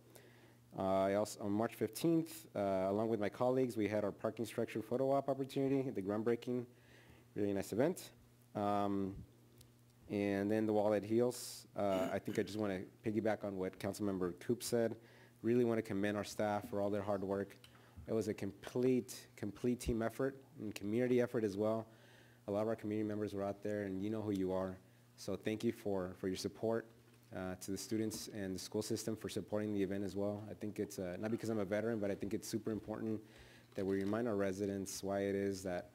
I also, on March 15th, along with my colleagues, we had our parking structure photo op opportunity, the groundbreaking, really nice event. And then the wall that heals. I think I just want to piggyback on what Councilmember Coop said. Really want to commend our staff for all their hard work. It was a complete team effort and community effort as well. A lot of our community members were out there, and you know who you are. So thank you for your support, to the students and the school system for supporting the event as well. I think it's, not because I'm a veteran, but I think it's super important that we remind our residents why it is that,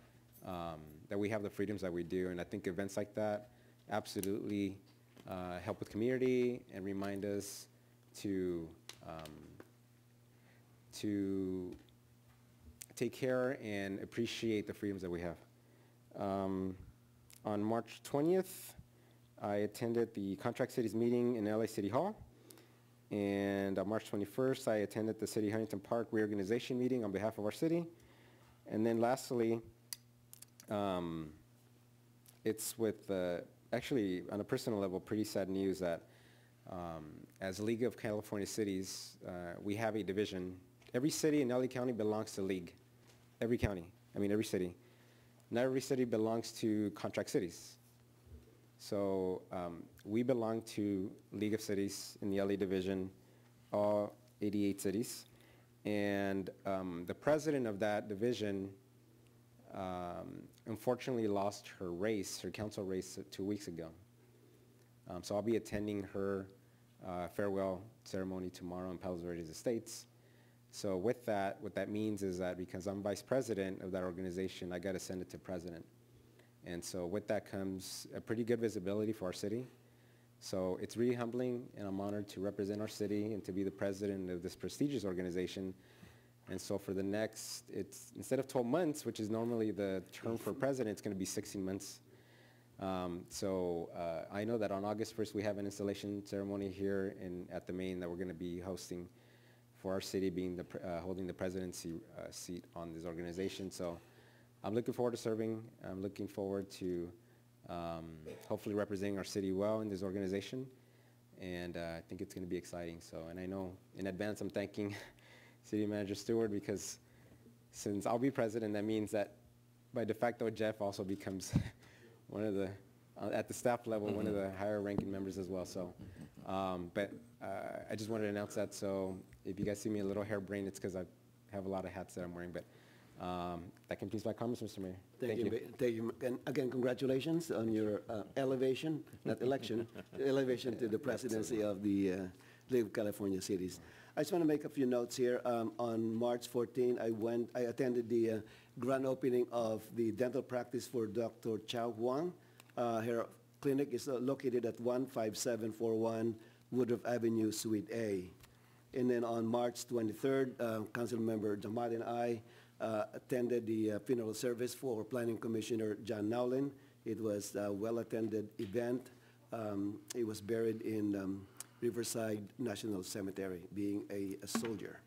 that we have the freedoms that we do. And I think events like that absolutely help with community and remind us to take care and appreciate the freedoms that we have. On March 20th, I attended the Contract Cities meeting in LA City Hall. And on March 21st, I attended the City Huntington Park reorganization meeting on behalf of our city. And then lastly, it's with, actually on a personal level, pretty sad news that as League of California Cities, we have a division. Every city in LA County belongs to League. Every county, every city. Not every city belongs to Contract Cities. So we belong to League of Cities in the LA division, all 88 cities. And the president of that division unfortunately lost her race, her council race 2 weeks ago. So I'll be attending her farewell ceremony tomorrow in Palos Verdes Estates. So with that, what that means is that because I'm vice president of that organization, I got to send it to president. And so with that comes a pretty good visibility for our city. So it's really humbling, and I'm honored to represent our city and to be the president of this prestigious organization. And so for the next, it's instead of 12 months, which is normally the term for president, it's going to be 16 months. I know that on August 1st, we have an installation ceremony here at the Main that we're going to be hosting for our city, being holding the presidency seat on this organization. So I'm looking forward to serving. I'm looking forward to hopefully representing our city well in this organization. And I think it's going to be exciting. So, and I know in advance I'm thanking City Manager Stewart, because since I'll be president, that means that by de facto Jeff also becomes one of the, at the staff level, one of the higher ranking members as well. So, I just wanted to announce that. So if you guys see me a little harebrained, it's because I have a lot of hats that I'm wearing. But that completes my comments, Mr. Mayor. Thank you. Thank you. And again, congratulations on your elevation, not election, elevation to the presidency of the League of California Cities. I just want to make a few notes here. On March 14, I attended the grand opening of the dental practice for Dr. Chow Huang. Her clinic is located at 15741 Woodruff Avenue, Suite A. And then on March 23rd, Council Member Jamal and I attended the funeral service for Planning Commissioner John Nowlin. It was a well-attended event. He was buried in Riverside National Cemetery, being a soldier.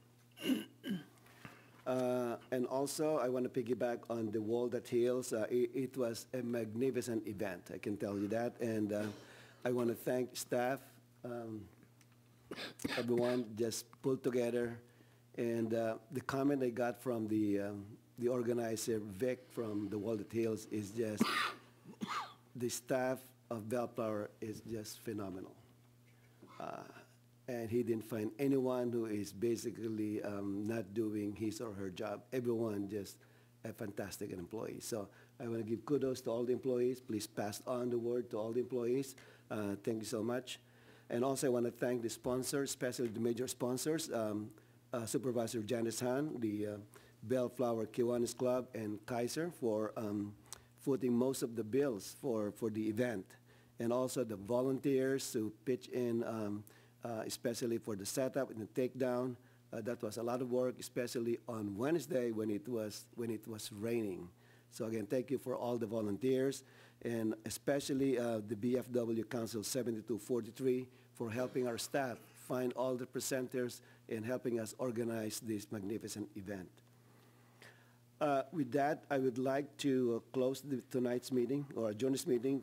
And also, I want to piggyback on the Wall That Heals. It was a magnificent event, I can tell you that. And I want to thank staff, everyone just pulled together. And the comment I got from the organizer, Vic, from the Wall That Heals, is just the staff of Bellflower is just phenomenal. And he didn't find anyone who is basically not doing his or her job. Everyone just a fantastic employee. So I want to give kudos to all the employees. Please pass on the word to all the employees. Thank you so much. And also I want to thank the sponsors, especially the major sponsors, Supervisor Janice Han, the Bellflower Kiwanis Club, and Kaiser for footing most of the bills for the event. And also the volunteers who pitch in, especially for the setup and the takedown. That was a lot of work, especially on Wednesday when it was raining. So again, thank you for all the volunteers, and especially the BFW Council 7243 for helping our staff find all the presenters and helping us organize this magnificent event. With that, I would like to close tonight's meeting, or adjourn this meeting,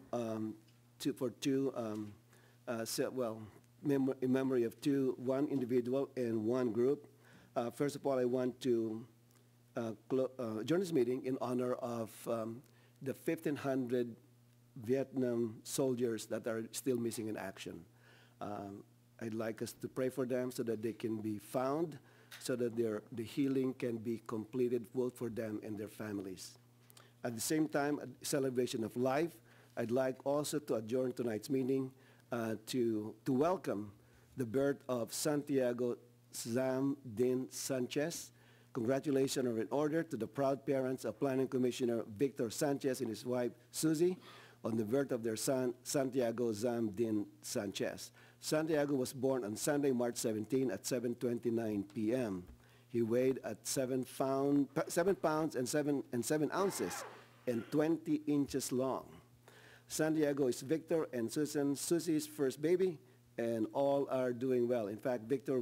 in memory of one individual and one group. First of all, I want to adjourn this meeting in honor of the 1,500 Vietnam soldiers that are still missing in action. I'd like us to pray for them so that they can be found, so that the healing can be completed both for them and their families. At the same time, a celebration of life, I'd like also to adjourn tonight's meeting to welcome the birth of Santiago Zam Din Sanchez. Congratulations are in order to the proud parents of Planning Commissioner Victor Sanchez and his wife, Susie, on the birth of their son, Santiago Zamdin Sanchez. Santiago was born on Sunday, March 17 at 7:29 p.m. He weighed at 7 pounds and 7 ounces and 20 inches long. Santiago is Victor and Susie's first baby, and all are doing well. In fact, Victor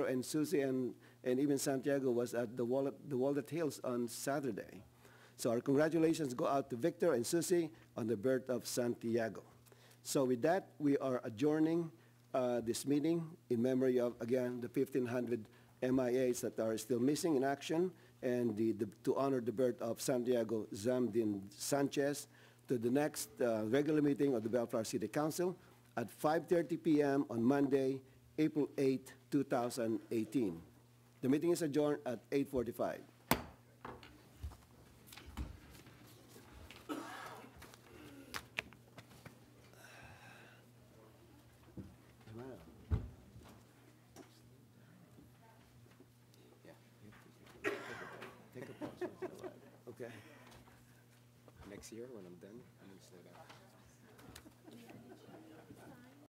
and Susie and even Santiago was at the Walnut Hills on Saturday. So our congratulations go out to Victor and Susie on the birth of Santiago. So with that, we are adjourning this meeting in memory of, again, the 1,500 MIAs that are still missing in action, and to honor the birth of Santiago Zamdin Sanchez, to the next regular meeting of the Bellflower City Council at 5:30 p.m. on Monday, April 8, 2018. The meeting is adjourned at 8:45. Next year when I'm done, I'm going to slow down.